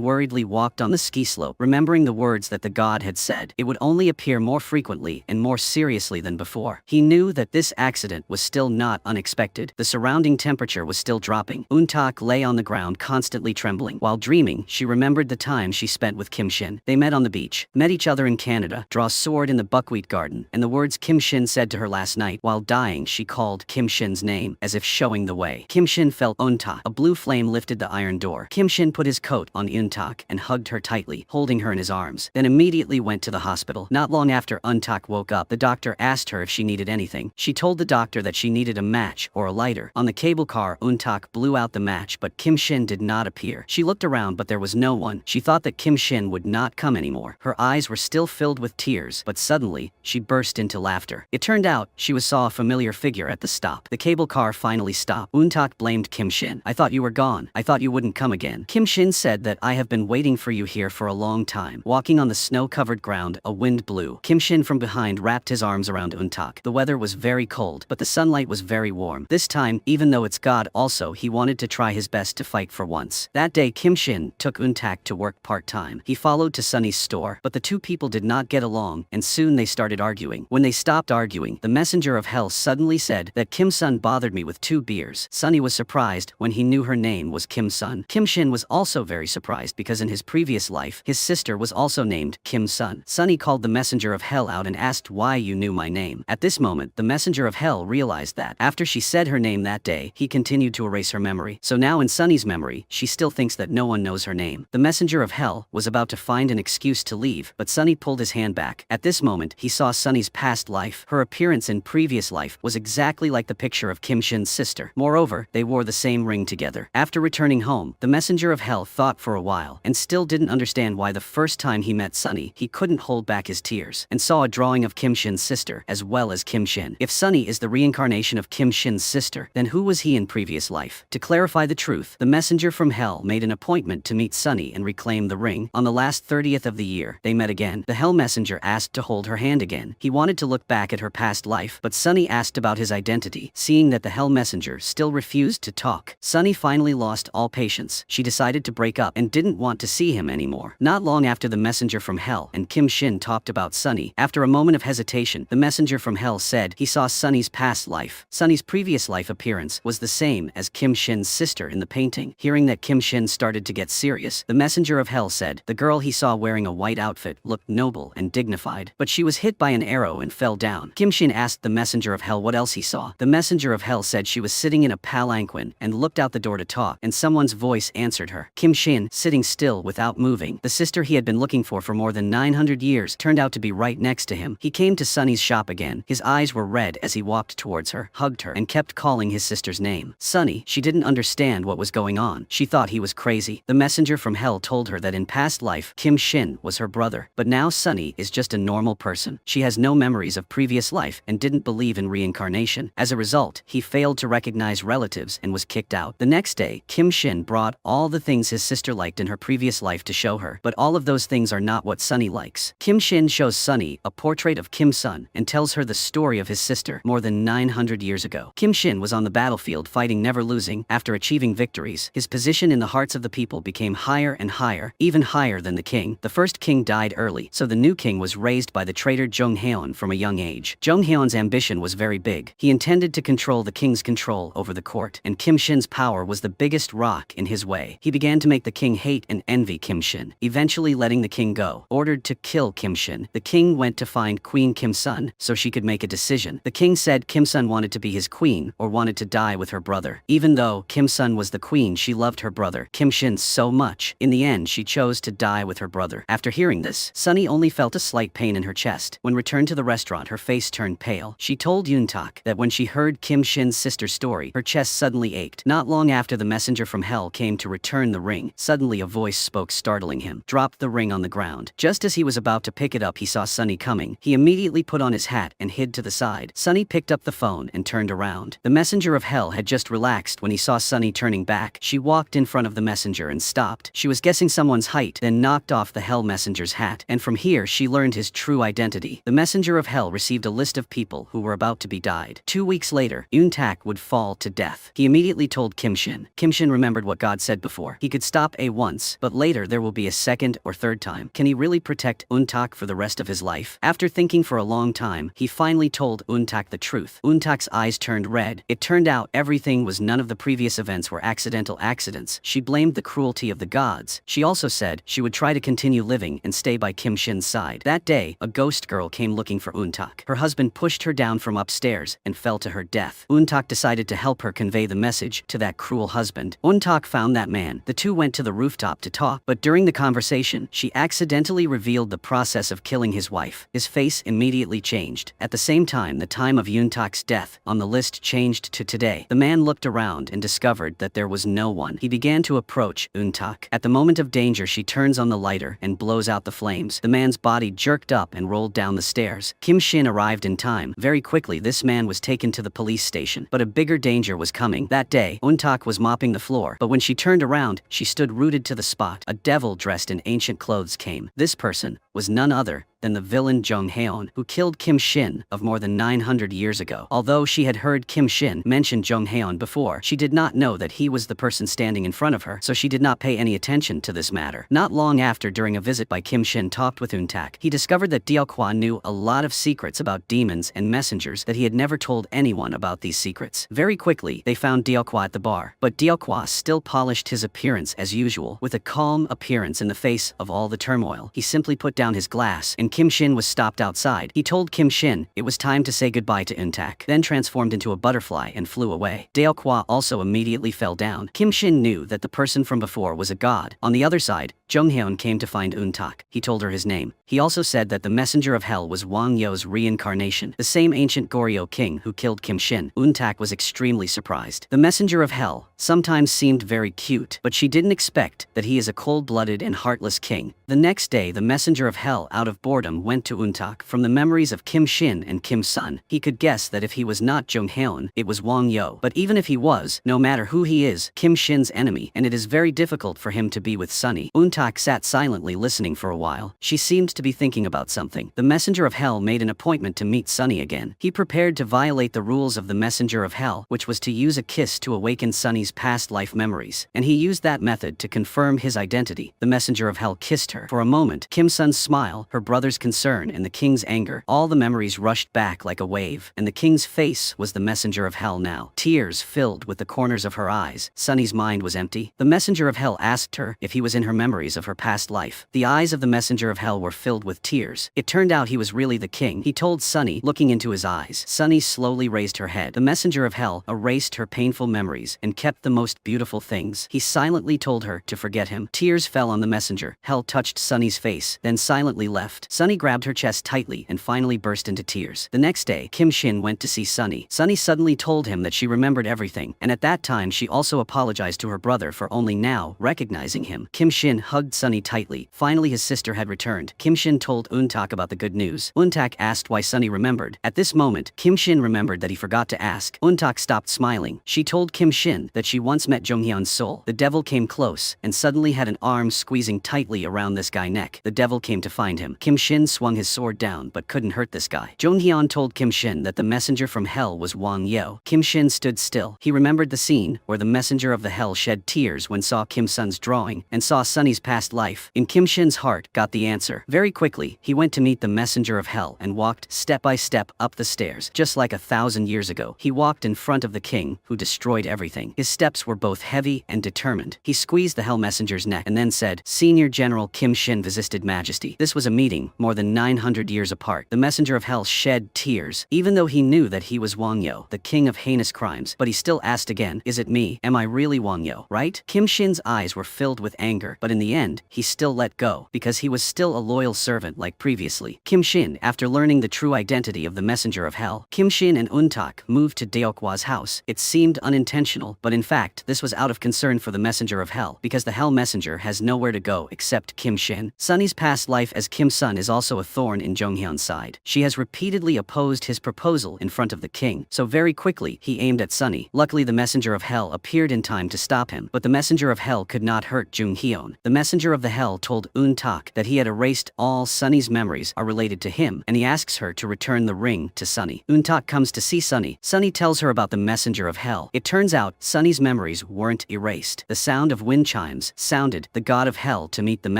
[SPEAKER 1] worriedly walked on the ski slope, remembering the words that the god had said. It would only appear more frequently and more seriously than before. He knew that this accident was still not unexpected. The surrounding temperature was still dropping. Untak lay on the ground constantly trembling. While dreaming, she remembered the time she spent with Kim Shin. They met on the beach, met each other in Canada, draw sword in the buckwheat garden, and the words Kim Shin said to her last night. While dying, she called Kim Shin's name, as if showing the way. Kim Shin felt Untak. A blue flame lifted the iron door. Kim Shin put his coat on Untak and hugged her tightly, holding her in his arms, then immediately went to the hospital. Not long after Untak woke up, the doctor asked her if she needed anything. She told the doctor that she needed a match or a lighter. On the cable car, Untak blew out the match, but Kim Shin did not appear. She looked around, but there was no one. She thought that Kim Shin would not come anymore. Her eyes were still filled with tears, but suddenly, she burst into laughter. It turned out, she saw a familiar figure at the stop. The cable car finally stopped. Untak blamed Kim Shin. "I thought you were gone. I thought you wouldn't come again." Kim Shin said that "I have been waiting for you here for a long time." Walking on the snow-covered ground, a wind blew. Kim Shin from behind wrapped his arms around Untak. The weather was very cold, but the sunlight was very warm. This time, even though it's God also, he wanted to try his best to fight for once. That day, Kim Shin took Untak to work part-time. He followed to Sunny's store, but the two people did not get along, and soon they started arguing. When they stopped arguing, the messenger of hell suddenly said that Kim Sun bothered me with 2 beers. Sunny was surprised when he knew her name was Kim Sun. Kim Shin was also very surprised because in his previous life, his sister was also named Kim Sun. Sunny called the messenger of hell out and asked why you knew my name. At this moment, the messenger of hell realized that after she said her name that day, he continued to erase her memory. So now in Sunny's memory, she still thinks that no one knows her name. The messenger of hell was about to find an excuse to leave, but Sunny pulled his hand back. At this moment, he saw Sunny's past life. Her appearance in previous life was exactly like the picture of Kim Shin's sister. Moreover, they wore the same ring together. After returning home, the messenger of hell thought for a while and still didn't understand why the first time he met Sunny, he couldn't hold back his tears, and saw a drawing of Kim Shin's sister as well as Kim Shin. If Sunny is the reincarnation of Kim Shin's sister, then who was he in previous life? To clarify the truth, the messenger from hell made an appointment to meet Sunny and reclaim the ring. On the last 30th of the year, they met again. The hell messenger asked to hold her hand again. He wanted to look back at her past life, but Sunny asked about his identity. Seeing that the hell messenger still refused to talk, Sunny finally lost all patience. She decided to break up and didn't want to see him anymore. Not long after the messenger from hell and Kim Shin talked about Sunny, after a moment of hesitation, the messenger from hell said he saw Sunny's past life. Sunny's previous life appearance was the same as Kim Shin's sister in the painting. Hearing that Kim Shin started to get serious, the messenger of hell said the girl he saw wearing a white outfit looked noble and dignified, but she was hit by an arrow and fell down. Kim Shin asked the messenger of hell what else he saw. The messenger of hell said she was sitting in a palanquin and looked out the door to talk, and someone's voice answered her. Kim Shin, sitting still without moving. The sister he had been looking for more than 900 years turned out to be right next to him. He came to Sunny's shop again. His eyes were red as he walked towards her, hugged her, and kept calling his sister's name. Sunny, she didn't understand what was going on. She thought he was crazy. The messenger from hell told her that in past life, Kim Shin was her brother, but now Sunny is just a normal person. She has no memories of previous life and didn't believe in reincarnation. As a result, he failed to recognize relatives and was kicked out. The next day, Kim Shin brought all the things his sister liked in her previous life to show her, but all of those things are not what Sunny likes. Kim Shin shows Sunny a portrait of Kim Sun and tells her the story of his sister more than 900 years ago. Kim Shin was on the battlefield fighting, never losing. After achieving victories, his position in the hearts of the people became higher and higher, even higher than the king. The first king died early, so the new king was raised by the traitor Jung Haeon from a young age. Jung Haeon's ambition was very big. He intended to control the king's control over the court, and Kim Shin's power was the biggest rock in his way. He began to make the king hate and envy Kim Shin, eventually letting the king go. Ordered to kill Kim Shin, the king went to find Queen Kim Sun so she could make a decision. The king said Kim Sun wanted to be his queen or wanted to die with her brother. Even though Kim Sun was the queen, she loved her brother, Kim Shin, so much. In the end, she chose to die with her brother. After hearing this, Sunny only felt a slight pain in her chest. When returned to the restaurant, her face turned pale. She told Yoontak that when she heard Kim Shin's sister's story, her chest suddenly ached. Not long after the messenger from hell came to return the ring, suddenly a voice spoke, startling him. Dropped the ring on the ground. Just as he was about to pick it up, he saw Sunny coming. He immediately put on his hat and hid to the side. Sunny picked up the phone and turned around. The messenger of hell had just relaxed when he saw Sunny turning back. She walked in front of the messenger and stopped. She was guessing someone's height, then knocked off the hell messenger's hat, and from here she learned his true identity. The messenger of hell received a list of people who were about to be died. 2 weeks weeks later, Untak would fall to death. He immediately told Kim Shin. Kim Shin remembered what God said before. He could stop A once, but later there will be a second or third time. Can he really protect Untak for the rest of his life? After thinking for a long time, he finally told Untak the truth. Untak's eyes turned red. It turned out everything was none of the previous events were accidental accidents. She blamed the cruelty of the gods. She also said she would try to continue living and stay by Kim Shin's side. That day, a ghost girl came looking for Untak. Her husband pushed her down from upstairs and fell to her death. Untak decided to help her convey the message to that cruel husband. Untak found that man. The two went to the rooftop to talk, but during the conversation, she accidentally revealed the process of killing his wife. His face immediately changed. At the same time, the time of Untak's death on the list changed to today. The man looked around and discovered that there was no one. He began to approach Untak. At the moment of danger, she turns on the lighter and blows out the flames. The man's body jerked up and rolled down the stairs. Kim Shin arrived in time. Very quickly, this man was taken to the police station. But a bigger danger was coming. That day, Untak was mopping the floor, but when she turned around, she stood rooted to the spot. A devil dressed in ancient clothes came. This person was none other than the villain Jung Haeon, who killed Kim Shin of more than 900 years ago. Although she had heard Kim Shin mention Jung Haeon before, she did not know that he was the person standing in front of her, so she did not pay any attention to this matter. Not long after, during a visit by Kim Shin talked with Untak, he discovered that Deokhwa knew a lot of secrets about demons and messengers, that he had never told anyone about these secrets. Very quickly, they found Deokhwa at the bar, but Deokhwa still polished his appearance as usual, with a calm appearance in the face of all the turmoil. He simply put down his glass, and Kim Shin was stopped outside. He told Kim Shin it was time to say goodbye to Untak, then transformed into a butterfly and flew away. Deokhwa also immediately fell down. Kim Shin knew that the person from before was a god. On the other side, Jung Haeon came to find Untak. He told her his name. He also said that the messenger of hell was Wang Yo's reincarnation, the same ancient Goryeo king who killed Kim Shin. Untak was extremely surprised. The messenger of hell sometimes seemed very cute, but she didn't expect that he is a cold-blooded and heartless king. The next day, the messenger of hell, out of boredom, went to Untak. From the memories of Kim Shin and Kim Sun, he could guess that if he was not Jung Haeon, it was Wang Yo. But even if he was, no matter who he is, Kim Shin's enemy, and it is very difficult for him to be with Sunny. Untak sat silently listening for a while. She seemed to be thinking about something. The messenger of hell made an appointment to meet Sunny again. He prepared to violate the rules of the messenger of hell, which was to use a kiss to awaken Sunny's past life memories, and he used that method to confirm his identity. The messenger of hell kissed her. For a moment, Kim Sun's smile, her brother's concern, and the king's anger, all the memories rushed back like a wave, and the king's face was the messenger of hell now. Tears filled with the corners of her eyes. Sunny's mind was empty. The messenger of hell asked her if he was in her memories of her past life. The eyes of the messenger of hell were filled with tears. It turned out he was really the king. He told Sunny, looking into his eyes. Sunny slowly raised her head. The messenger of hell erased her painful memories and kept the most beautiful things. He silently told her to forget him. Tears fell on the messenger. Hell touched Sunny's face, then silently left. Sunny grabbed her chest tightly and finally burst into tears. The next day, Kim Shin went to see Sunny. Sunny suddenly told him that she remembered everything, and at that time she also apologized to her brother for only now recognizing him. Kim Shin hugged Sunny tightly. Finally, his sister had returned. Kim Shin told Untak about the good news. Untak asked why Sunny remembered. At this moment, Kim Shin remembered that he forgot to ask. Untak stopped smiling. She told Kim Shin that she once met Jung Hyun's soul. The devil came close and suddenly had an arm squeezing tightly around this guy's neck. The devil came to find him. Kim Shin swung his sword down but couldn't hurt this guy. Jung Hyun told Kim Shin that the messenger from hell was Wang Yo. Kim Shin stood still. He remembered the scene where the messenger of the hell shed tears when saw Kim Sun's drawing and saw Sunny's past life. In Kim Shin's heart got the answer. Very quickly, he went to meet the messenger of hell and walked step by step up the stairs. Just like 1,000 years ago, he walked in front of the king who destroyed everything. His steps were both heavy and determined. He squeezed the hell messenger's neck and then said, "Senior General Kim Shin visited Majesty." This was a meeting more than 900 years apart. The messenger of hell shed tears, even though he knew that he was Wang Yo, the king of heinous crimes, but he still asked again, "Is it me? Am I really Wang Yo, right?" Kim Shin's eyes were filled with anger, but in the end, he still let go, because he was still a loyal servant like previously. Kim Shin, after learning the true identity of the messenger of hell, Kim Shin and Untak moved to Deokhwa's house. It seemed unintentional, but in fact, this was out of concern for the messenger of hell, because the hell messenger has nowhere to go except Kim Shin. Sunny's past life as Kim Sun is is also a thorn in Jonghyun's side. She has repeatedly opposed his proposal in front of the king, so very quickly he aimed at Sunny. Luckily the messenger of hell appeared in time to stop him, but the messenger of hell could not hurt Jonghyun. The messenger of the hell told Eun-tak that he had erased all Sunny's memories are related to him, and he asks her to return the ring to Sunny. Eun-tak comes to see Sunny. Sunny tells her about the messenger of hell. It turns out Sunny's memories weren't erased. The sound of wind chimes sounded the god of hell to meet the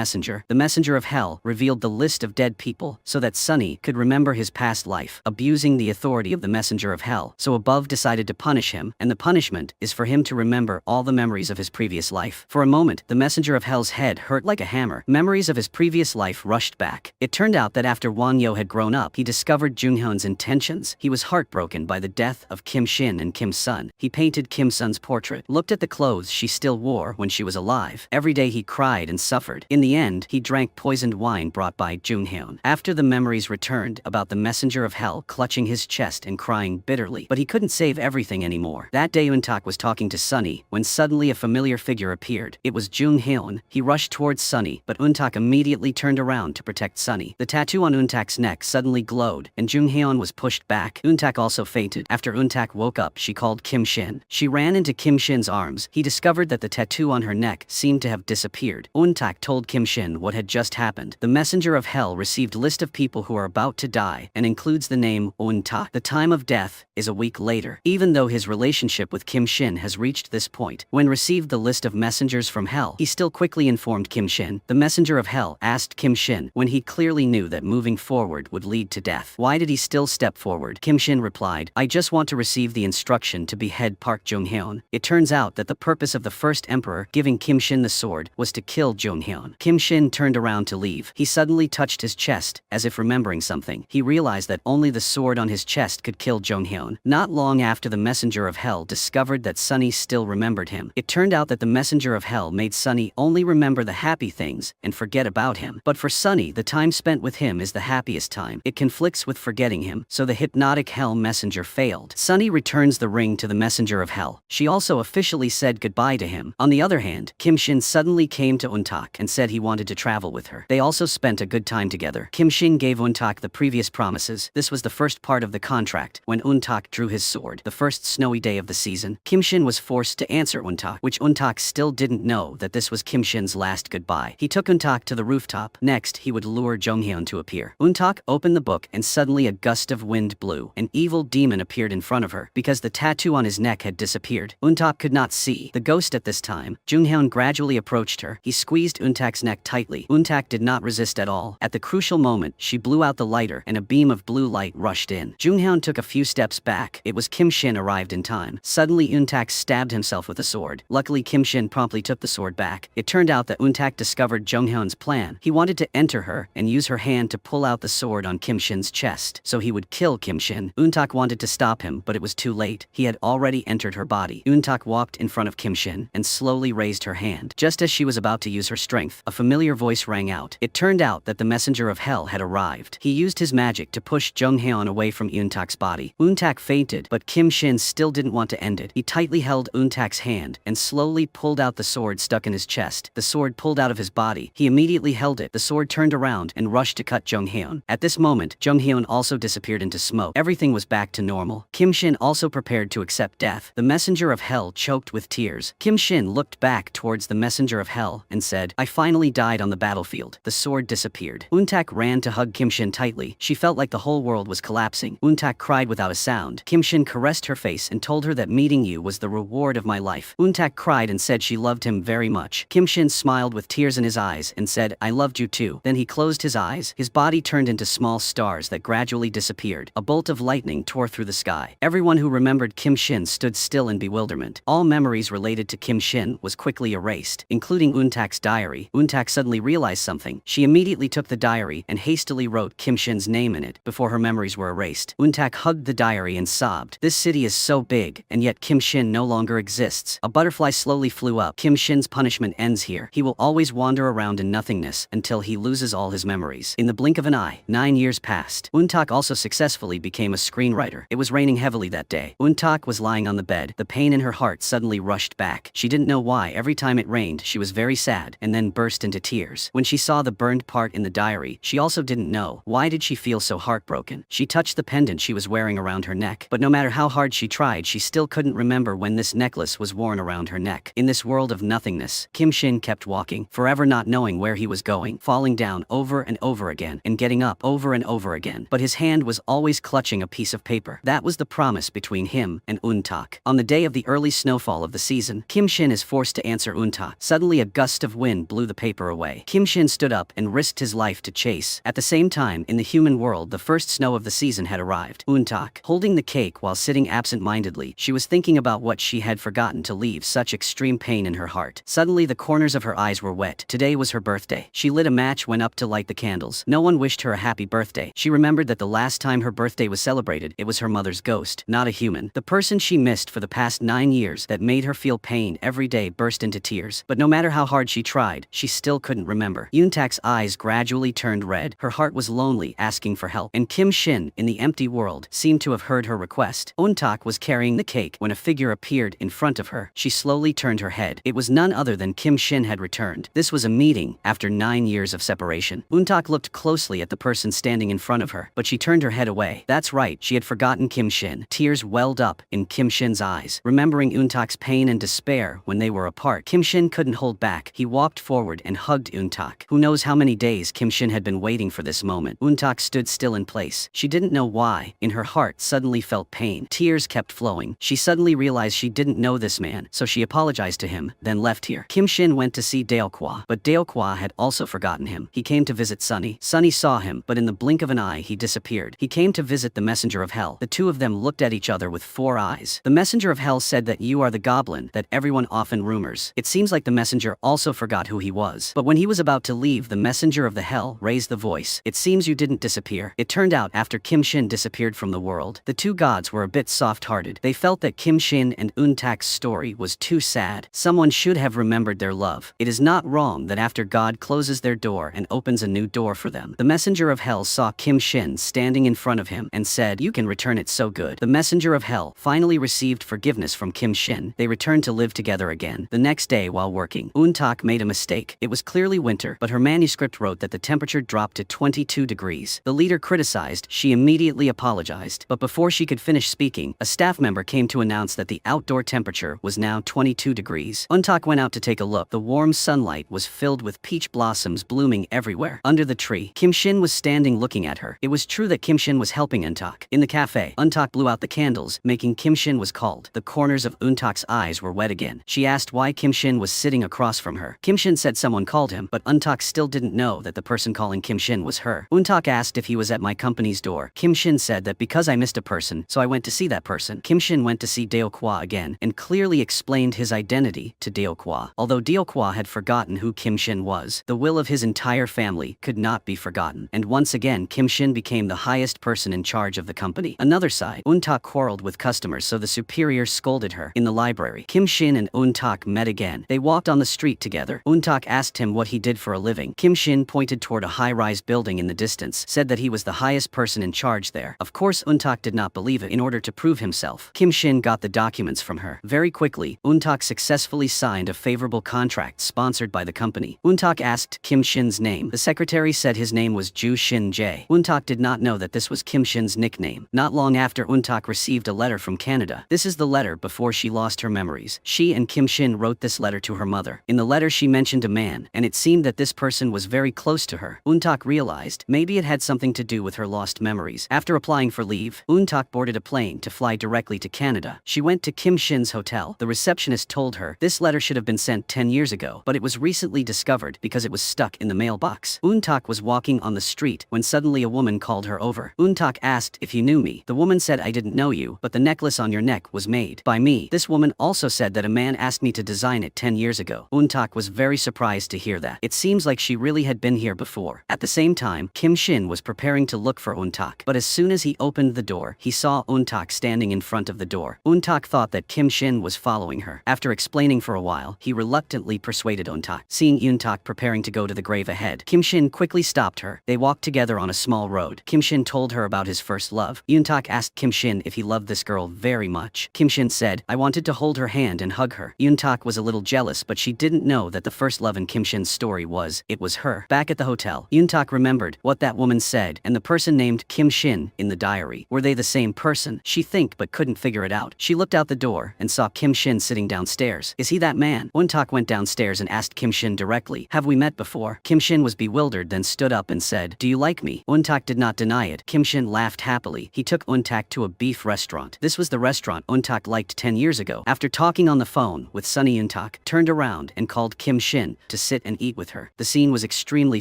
[SPEAKER 1] messenger. The messenger of hell revealed the list of dead people so that Sunny could remember his past life, abusing the authority of the messenger of hell. So above decided to punish him, and the punishment is for him to remember all the memories of his previous life. For a moment, the messenger of hell's head hurt like a hammer. Memories of his previous life rushed back. It turned out that after Won Yo had grown up, he discovered Jonghyun's intentions. He was heartbroken by the death of Kim Shin and Kim Sun. He painted Kim Sun's portrait, looked at the clothes she still wore when she was alive. Every day he cried and suffered. In the end, he drank poisoned wine brought by Jonghyun. After the memories returned about the messenger of hell clutching his chest and crying bitterly, but he couldn't save everything anymore. That day Eun-tak was talking to Sunny when suddenly a familiar figure appeared. It was Jonghyun. He rushed towards Sunny, but Eun-tak immediately turned around to protect Sunny. The tattoo on Eun-tak's neck suddenly glowed, and Jonghyun was pushed back. Eun-tak also fainted. After Eun-tak woke up, she called Kim Shin. She ran into Kim Shin's arms. He discovered that the tattoo on her neck seemed to have disappeared. Eun-tak told Kim Shin what had just happened. The messenger of hell received a list of people who are about to die and includes the name Eun-tak. The time of death is a week later. Even though his relationship with Kim Shin has reached this point, when received the list of messengers from hell, he still quickly informed Kim Shin. The messenger of hell asked Kim Shin when he clearly knew that moving forward would lead to death. Why did he still step forward? Kim Shin replied, I just want to receive the instruction to behead Park Jonghyun. It turns out that the purpose of the first emperor giving Kim Shin the sword was to kill Jonghyun. Kim Shin turned around to leave. He suddenly touched his chest, as if remembering something. He realized that only the sword on his chest could kill Jonghyun. Not long after the messenger of hell discovered that Sunny still remembered him. It turned out that the messenger of hell made Sunny only remember the happy things and forget about him. But for Sunny, the time spent with him is the happiest time. It conflicts with forgetting him, so the hypnotic hell messenger failed. Sunny returns the ring to the messenger of hell. She also officially said goodbye to him. On the other hand, Kim Shin suddenly came to Eun-tak and said he wanted to travel with her. They also spent a good time together. Kim Shin gave Eun-tak the previous promises. This was the first part of the contract. When Eun-tak drew his sword, the first snowy day of the season, Kim Shin was forced to answer Eun-tak, which Eun-tak still didn't know that this was Kim Shin's last goodbye. He took Eun-tak to the rooftop. Next, he would lure Jonghyun to appear. Eun-tak opened the book and suddenly a gust of wind blew. An evil demon appeared in front of her. Because the tattoo on his neck had disappeared, Eun-tak could not see the ghost at this time. Jonghyun gradually approached her. He squeezed Eun-tak's neck tightly. Eun-tak did not resist at all. At the crucial moment, she blew out the lighter and a beam of blue light rushed in. Jonghyun took a few steps back. It was Kim Shin arrived in time. Suddenly Eun-tak stabbed himself with a sword. Luckily Kim Shin promptly took the sword back. It turned out that Eun-tak discovered Jonghyun's plan. He wanted to enter her and use her hand to pull out the sword on Kim Shin's chest, so he would kill Kim Shin. Eun-tak wanted to stop him, but it was too late. He had already entered her body. Eun-tak walked in front of Kim Shin and slowly raised her hand. Just as she was about to use her strength, a familiar voice rang out. It turned out that the messenger of hell had arrived. He used his magic to push Jonghyun away from Eun-tak's body. Eun-tak fainted, but Kim Shin still didn't want to end it. He tightly held Eun-tak's hand and slowly pulled out the sword stuck in his chest. The sword pulled out of his body. He immediately held it. The sword turned around and rushed to cut Jonghyun. At this moment, Jonghyun also disappeared into smoke. Everything was back to normal. Kim Shin also prepared to accept death. The messenger of hell choked with tears. Kim Shin looked back towards the messenger of hell and said, I finally died on the battlefield. The sword disappeared. Eun-tak ran to hug Kim Shin tightly. She felt like the whole world was collapsing. Eun-tak cried without a sound. Kim Shin caressed her face and told her that meeting you was the reward of my life. Eun-tak cried and said she loved him very much. Kim Shin smiled with tears in his eyes and said, I loved you too. Then he closed his eyes. His body turned into small stars that gradually disappeared. A bolt of lightning tore through the sky. Everyone who remembered Kim Shin stood still in bewilderment. All memories related to Kim Shin was quickly erased, including Eun-tak's diary. Eun-tak suddenly realized something. She immediately took the diary and hastily wrote Kim Shin's name in it before her memories were erased. Eun-tak hugged the diary and sobbed. This city is so big, and yet Kim Shin no longer exists. A butterfly slowly flew up. Kim Shin's punishment ends here. He will always wander around in nothingness until he loses all his memories. In the blink of an eye, 9 years passed. Eun-tak also successfully became a screenwriter. It was raining heavily that day. Eun-tak was lying on the bed. The pain in her heart suddenly rushed back. She didn't know why. Every time it rained, she was very sad and then burst into tears. When she saw the burned part in the diary, diary. She also didn't know. Why did she feel so heartbroken? She touched the pendant she was wearing around her neck, but no matter how hard she tried, she still couldn't remember when this necklace was worn around her neck. In this world of nothingness, Kim Shin kept walking, forever not knowing where he was going, falling down over and over again, and getting up over and over again. But his hand was always clutching a piece of paper. That was the promise between him and Untak. On the day of the early snowfall of the season, Kim Shin is forced to answer Untak. Suddenly a gust of wind blew the paper away. Kim Shin stood up and risked his life to chase. At the same time, in the human world, the first snow of the season had arrived. Untak, holding the cake while sitting absent-mindedly, she was thinking about what she had forgotten to leave such extreme pain in her heart. Suddenly the corners of her eyes were wet. Today was her birthday. She lit a match, went up to light the candles. No one wished her a happy birthday. She remembered that the last time her birthday was celebrated, it was her mother's ghost, not a human. The person she missed for the past 9 years that made her feel pain every day burst into tears. But no matter how hard she tried, she still couldn't remember. Yuntak's eyes gradually turned red. Her heart was lonely, asking for help. And Kim Shin, in the empty world, seemed to have heard her request. Untak was carrying the cake when a figure appeared in front of her. She slowly turned her head. It was none other than Kim Shin had returned. This was a meeting after 9 years of separation. Untak looked closely at the person standing in front of her, but she turned her head away. That's right, she had forgotten Kim Shin. Tears welled up in Kim Shin's eyes, remembering Untak's pain and despair when they were apart. Kim Shin couldn't hold back. He walked forward and hugged Untak. Who knows how many days Kim Shin had been waiting for this moment. Untak stood still in place. She didn't know why. In her heart suddenly felt pain. Tears kept flowing. She suddenly realized she didn't know this man, so she apologized to him, then left here. Kim Shin went to see Daokwa, but Daokwa had also forgotten him. He came to visit Sunny. Sunny saw him, but in the blink of an eye he disappeared. He came to visit the Messenger of Hell. The two of them looked at each other with 4 eyes. The Messenger of Hell said that you are the goblin that everyone often rumors. It seems like the messenger also forgot who he was. But when he was about to leave, the Messenger of the Hell raised the voice. It seems you didn't disappear. It turned out after Kim Shin disappeared from the world, the two gods were a bit soft-hearted. They felt that Kim Shin and Untak's story was too sad. Someone should have remembered their love. It is not wrong that after God closes their door and opens a new door for them. The Messenger of Hell saw Kim Shin standing in front of him and said, "You can return it so good." The Messenger of Hell finally received forgiveness from Kim Shin. They returned to live together again. The next day while working, Untak made a mistake. It was clearly winter, but her manuscript wrote that the temperature dropped to 22 degrees. The leader criticized. She immediately apologized. But before she could finish speaking, a staff member came to announce that the outdoor temperature was now 22 degrees. Untak went out to take a look. The warm sunlight was filled with peach blossoms blooming everywhere. Under the tree, Kim Shin was standing looking at her. It was true that Kim Shin was helping Untak. In the cafe, Untak blew out the candles, making Kim Shin was called. The corners of Untak's eyes were wet again. She asked why Kim Shin was sitting across from her. Kim Shin said someone called him, but Untak still didn't know that the person calling Kim Shin was her. Untak asked if he was at my company's door. Kim Shin said that because I missed a person, so I went to see that person. Kim Shin went to see Daokwa again, and clearly explained his identity to Daokwa. Although Daokwa had forgotten who Kim Shin was, the will of his entire family could not be forgotten. And once again, Kim Shin became the highest person in charge of the company. Another side, Untak quarreled with customers, so the superior scolded her. In the library, Kim Shin and Untak met again. They walked on the street together. Untak asked him what he did for a living. Kim Shin pointed toward a high-rise building in the distance, said that he was the highest person in charge there. Of course, Untak did not believe it. In order to prove himself, Kim Shin got the documents from her. Very quickly, Untak successfully signed a favorable contract sponsored by the company. Untak asked Kim Shin's name. The secretary said his name was Ju Shin Jae. Untak did not know that this was Kim Shin's nickname. Not long after, Untak received a letter from Canada. This is the letter before she lost her memories. She and Kim Shin wrote this letter to her mother. In the letter she mentioned a man, and it seemed that this person was very close to her. Untak realized maybe it had something to do with her lost memories. After applying for leave, Untak boarded a plane to fly directly to Canada. She went to Kim Shin's hotel. The receptionist told her this letter should have been sent 10 years ago, but it was recently discovered because it was stuck in the mailbox. Untak was walking on the street when suddenly a woman called her over. Untak asked if you knew me. The woman said, "I didn't know you, but the necklace on your neck was made by me." This woman also said that a man asked me to design it 10 years ago. Untak was very surprised to hear that. It seems like she really had been here before. At the same time, Kim Shin was preparing to look for Untak, but as soon as he opened the door, he saw Untak standing in front of the door. Untak thought that Kim Shin was following her. After explaining for a while, he reluctantly persuaded Untak. Seeing Untak preparing to go to the grave ahead, Kim Shin quickly stopped her. They walked together on a small road. Kim Shin told her about his first love. Untak asked Kim Shin if he loved this girl very much. Kim Shin said, "I wanted to hold her hand and hug her." Untak was a little jealous, but she didn't know that the first love in Kim Shin's story was, it was her. Back at the hotel, hotel. Yoontak remembered what that woman said and the person named Kim Shin in the diary. Were they the same person? She think but couldn't figure it out. She looked out the door and saw Kim Shin sitting downstairs. Is he that man? Yoontak went downstairs and asked Kim Shin directly. Have we met before? Kim Shin was bewildered, then stood up and said, do you like me? Yoontak did not deny it. Kim Shin laughed happily. He took Yoontak to a beef restaurant. This was the restaurant Yoontak liked 10 years ago. After talking on the phone with Sunny, Yoontak turned around and called Kim Shin to sit and eat with her. The scene was extremely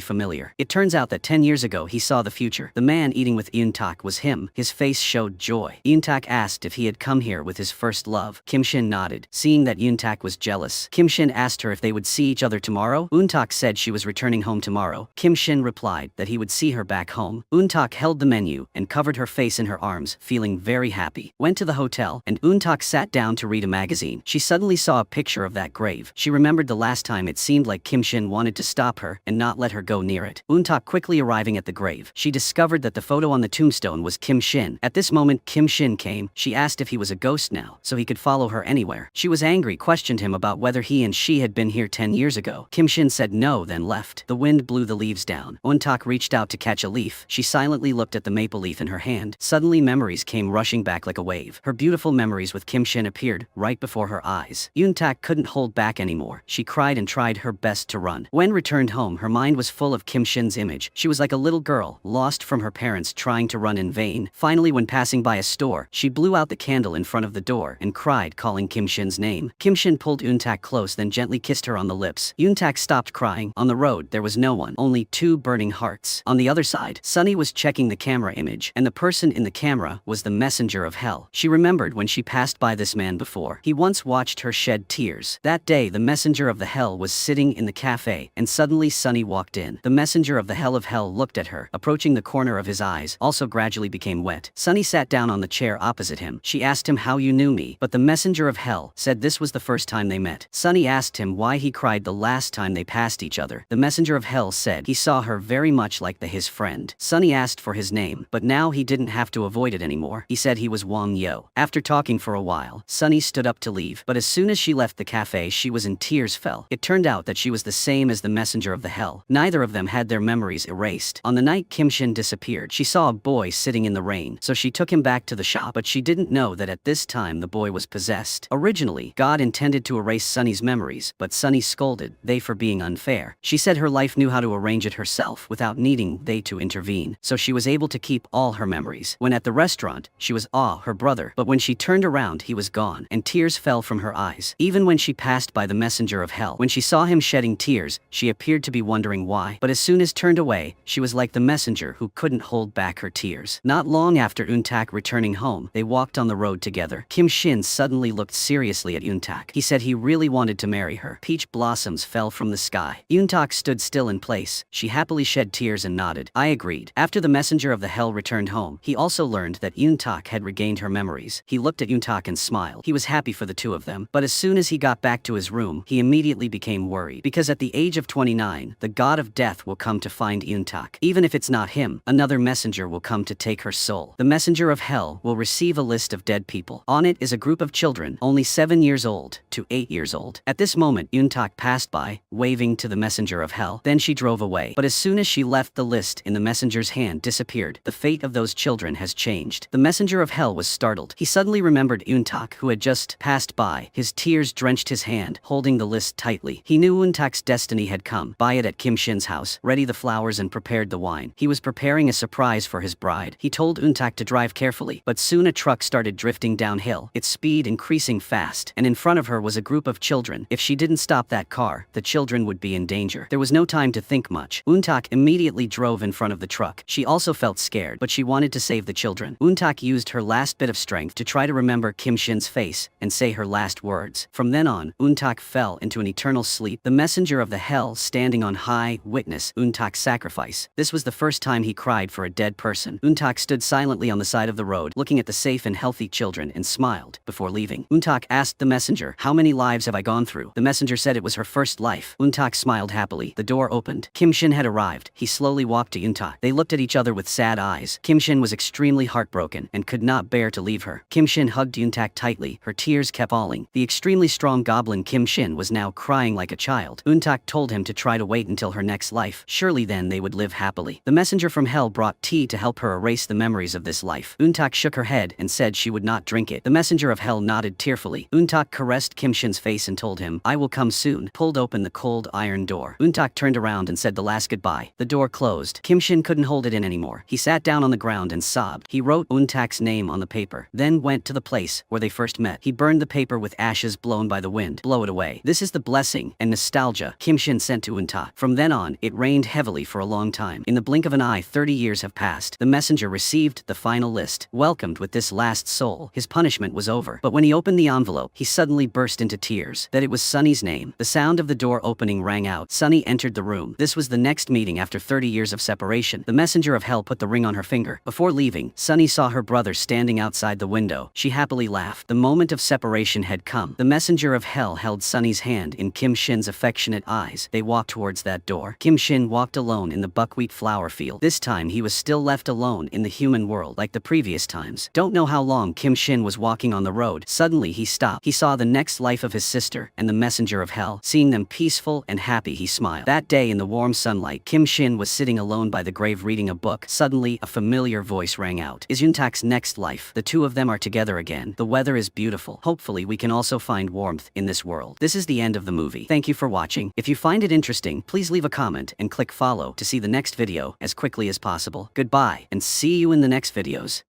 [SPEAKER 1] familiar. It turns out that 10 years ago he saw the future. The man eating with Yoontak was him. His face showed joy. Yoontak asked if he had come here with his first love. Kim Shin nodded. Seeing that Yoontak was jealous, Kim Shin asked her if they would see each other tomorrow. Yoontak said she was returning home tomorrow. Kim Shin replied that he would see her back home. Yoontak held the menu and covered her face in her arms, feeling very happy. Went to the hotel and Yoontak sat down to read a magazine. She suddenly saw a picture of that grave. She remembered the last time it seemed like Kim Shin wanted to stop her and not let her go near it. Yoontak quickly arriving at the grave, she discovered that the photo on the tombstone was Kim Shin. At this moment Kim Shin came. She asked if he was a ghost now, so he could follow her anywhere. She was angry, questioned him about whether he and she had been here 10 years ago. Kim Shin said no, then left. The wind blew the leaves down. Yoontak reached out to catch a leaf. She silently looked at the maple leaf in her hand. Suddenly memories came rushing back like a wave. Her beautiful memories with Kim Shin appeared right before her eyes. Yoontak couldn't hold back anymore. She cried and tried her best to run. When returned home, her mind was full of Kim Shin's image. She was like a little girl, lost from her parents, trying to run in vain. Finally, when passing by a store, she blew out the candle in front of the door and cried, calling Kim Shin's name. Kim Shin pulled Yoontak close, then gently kissed her on the lips. Yoontak stopped crying. On the road, there was no one, only two burning hearts. On the other side, Sunny was checking the camera image, and the person in the camera was the messenger of hell. She remembered when she passed by this man before. He once watched her shed tears. That day, the messenger of the hell was sitting in the cafe, and suddenly Sunny walked in. The messenger of hell looked at her, approaching the corner of his eyes, also gradually became wet. Sunny sat down on the chair opposite him. She asked him how you knew me, but the messenger of hell said this was the first time they met. Sunny asked him why he cried the last time they passed each other. The messenger of hell said he saw her very much like his friend. Sunny asked for his name, but now he didn't have to avoid it anymore. He said he was Wang Yo. After talking for a while, Sunny stood up to leave, but as soon as she left the cafe, she was in tears. It turned out that she was the same as the messenger of the hell. Neither of them had their memories erased. On the night Kim Shin disappeared, she saw a boy sitting in the rain, so she took him back to the shop, but she didn't know that at this time the boy was possessed. Originally, God intended to erase Sunny's memories, but Sunny scolded they for being unfair. She said her life knew how to arrange it herself without needing they to intervene, so she was able to keep all her memories. When at the restaurant, she was her brother, but when she turned around he was gone, and tears fell from her eyes. Even when she passed by the messenger of hell, when she saw him shedding tears, she appeared to be wondering why, but as soon as turned away, she was like the messenger who couldn't hold back her tears. Not long after Yoontak returning home, they walked on the road together. Kim Shin suddenly looked seriously at Yoontak. He said he really wanted to marry her. Peach blossoms fell from the sky. Yoontak stood still in place. She happily shed tears and nodded. I agreed. After the messenger of the hell returned home, he also learned that Yoontak had regained her memories. He looked at Yoontak and smiled. He was happy for the two of them, but as soon as he got back to his room, he immediately became worried, because at the age of 29, the god of death will come to find Yoontak. Even if it's not him, another messenger will come to take her soul. The messenger of hell will receive a list of dead people. On it is a group of children, only 7 years old to 8 years old. At this moment, Yoontak passed by, waving to the messenger of hell. Then she drove away. But as soon as she left, the list in the messenger's hand disappeared. The fate of those children has changed. The messenger of hell was startled. He suddenly remembered Yoontak, who had just passed by. His tears drenched his hand, holding the list tightly. He knew Yoontak's destiny had come. Buy it at Kim Shin's house, ready the flowers and prepared the wine. He was preparing a surprise for his bride. He told Yoontak to drive carefully, but soon a truck started drifting downhill, its speed increasing fast, and in front of her was a group of children. If she didn't stop that car, the children would be in danger. There was no time to think much. Yoontak immediately drove in front of the truck. She also felt scared, but she wanted to save the children. Yoontak used her last bit of strength to try to remember Kim Shin's face and say her last words. From then on, Yoontak fell into an eternal sleep. The messenger of the hell standing on high witness Yoontak's sacrifice. This was the first time he cried for a dead person. Yoontak stood silently on the side of the road, looking at the safe and healthy children, and smiled before leaving. Yoontak asked the messenger, how many lives have I gone through? The messenger said it was her first life. Yoontak smiled happily. The door opened. Kim Shin had arrived. He slowly walked to Yoontak. They looked at each other with sad eyes. Kim Shin was extremely heartbroken and could not bear to leave her. Kim Shin hugged Yoontak tightly. Her tears kept falling. The extremely strong goblin Kim Shin was now crying like a child. Yoontak told him to try to wait until her next life. life, surely then they would live happily. The messenger from hell brought tea to help her erase the memories of this life. Untak shook her head and said she would not drink it. The messenger of hell nodded tearfully. Untak caressed Kim Shin's face and told him, "I will come soon," pulled open the cold iron door. Untak turned around and said the last goodbye. The door closed. Kim Shin couldn't hold it in anymore. He sat down on the ground and sobbed. He wrote Untak's name on the paper, then went to the place where they first met. He burned the paper with ashes blown by the wind. Blow it away. This is the blessing and nostalgia Kim Shin sent to Untak. From then on, it rained heavily for a long time. In the blink of an eye, 30 years have passed. The messenger received the final list. Welcomed with this last soul. His punishment was over. But when he opened the envelope, he suddenly burst into tears. That it was Sunny's name. The sound of the door opening rang out. Sunny entered the room. This was the next meeting after 30 years of separation. The messenger of hell put the ring on her finger. Before leaving, Sunny saw her brother standing outside the window. She happily laughed. The moment of separation had come. The messenger of hell held Sunny's hand in Kim Shin's affectionate eyes. They walked towards that door. Kim Shin walked alone in the buckwheat flower field. This time he was still left alone in the human world like the previous times. Don't know how long Kim Shin was walking on the road. Suddenly he stopped. He saw the next life of his sister and the messenger of hell. Seeing them peaceful and happy, he smiled. That day in the warm sunlight, Kim Shin was sitting alone by the grave reading a book. Suddenly, a familiar voice rang out. Is Yuntak's next life? The two of them are together again. The weather is beautiful. Hopefully we can also find warmth in this world. This is the end of the movie. Thank you for watching. If you find it interesting, please leave a comment and click follow to see the next video as quickly as possible. Goodbye, and see you in the next videos.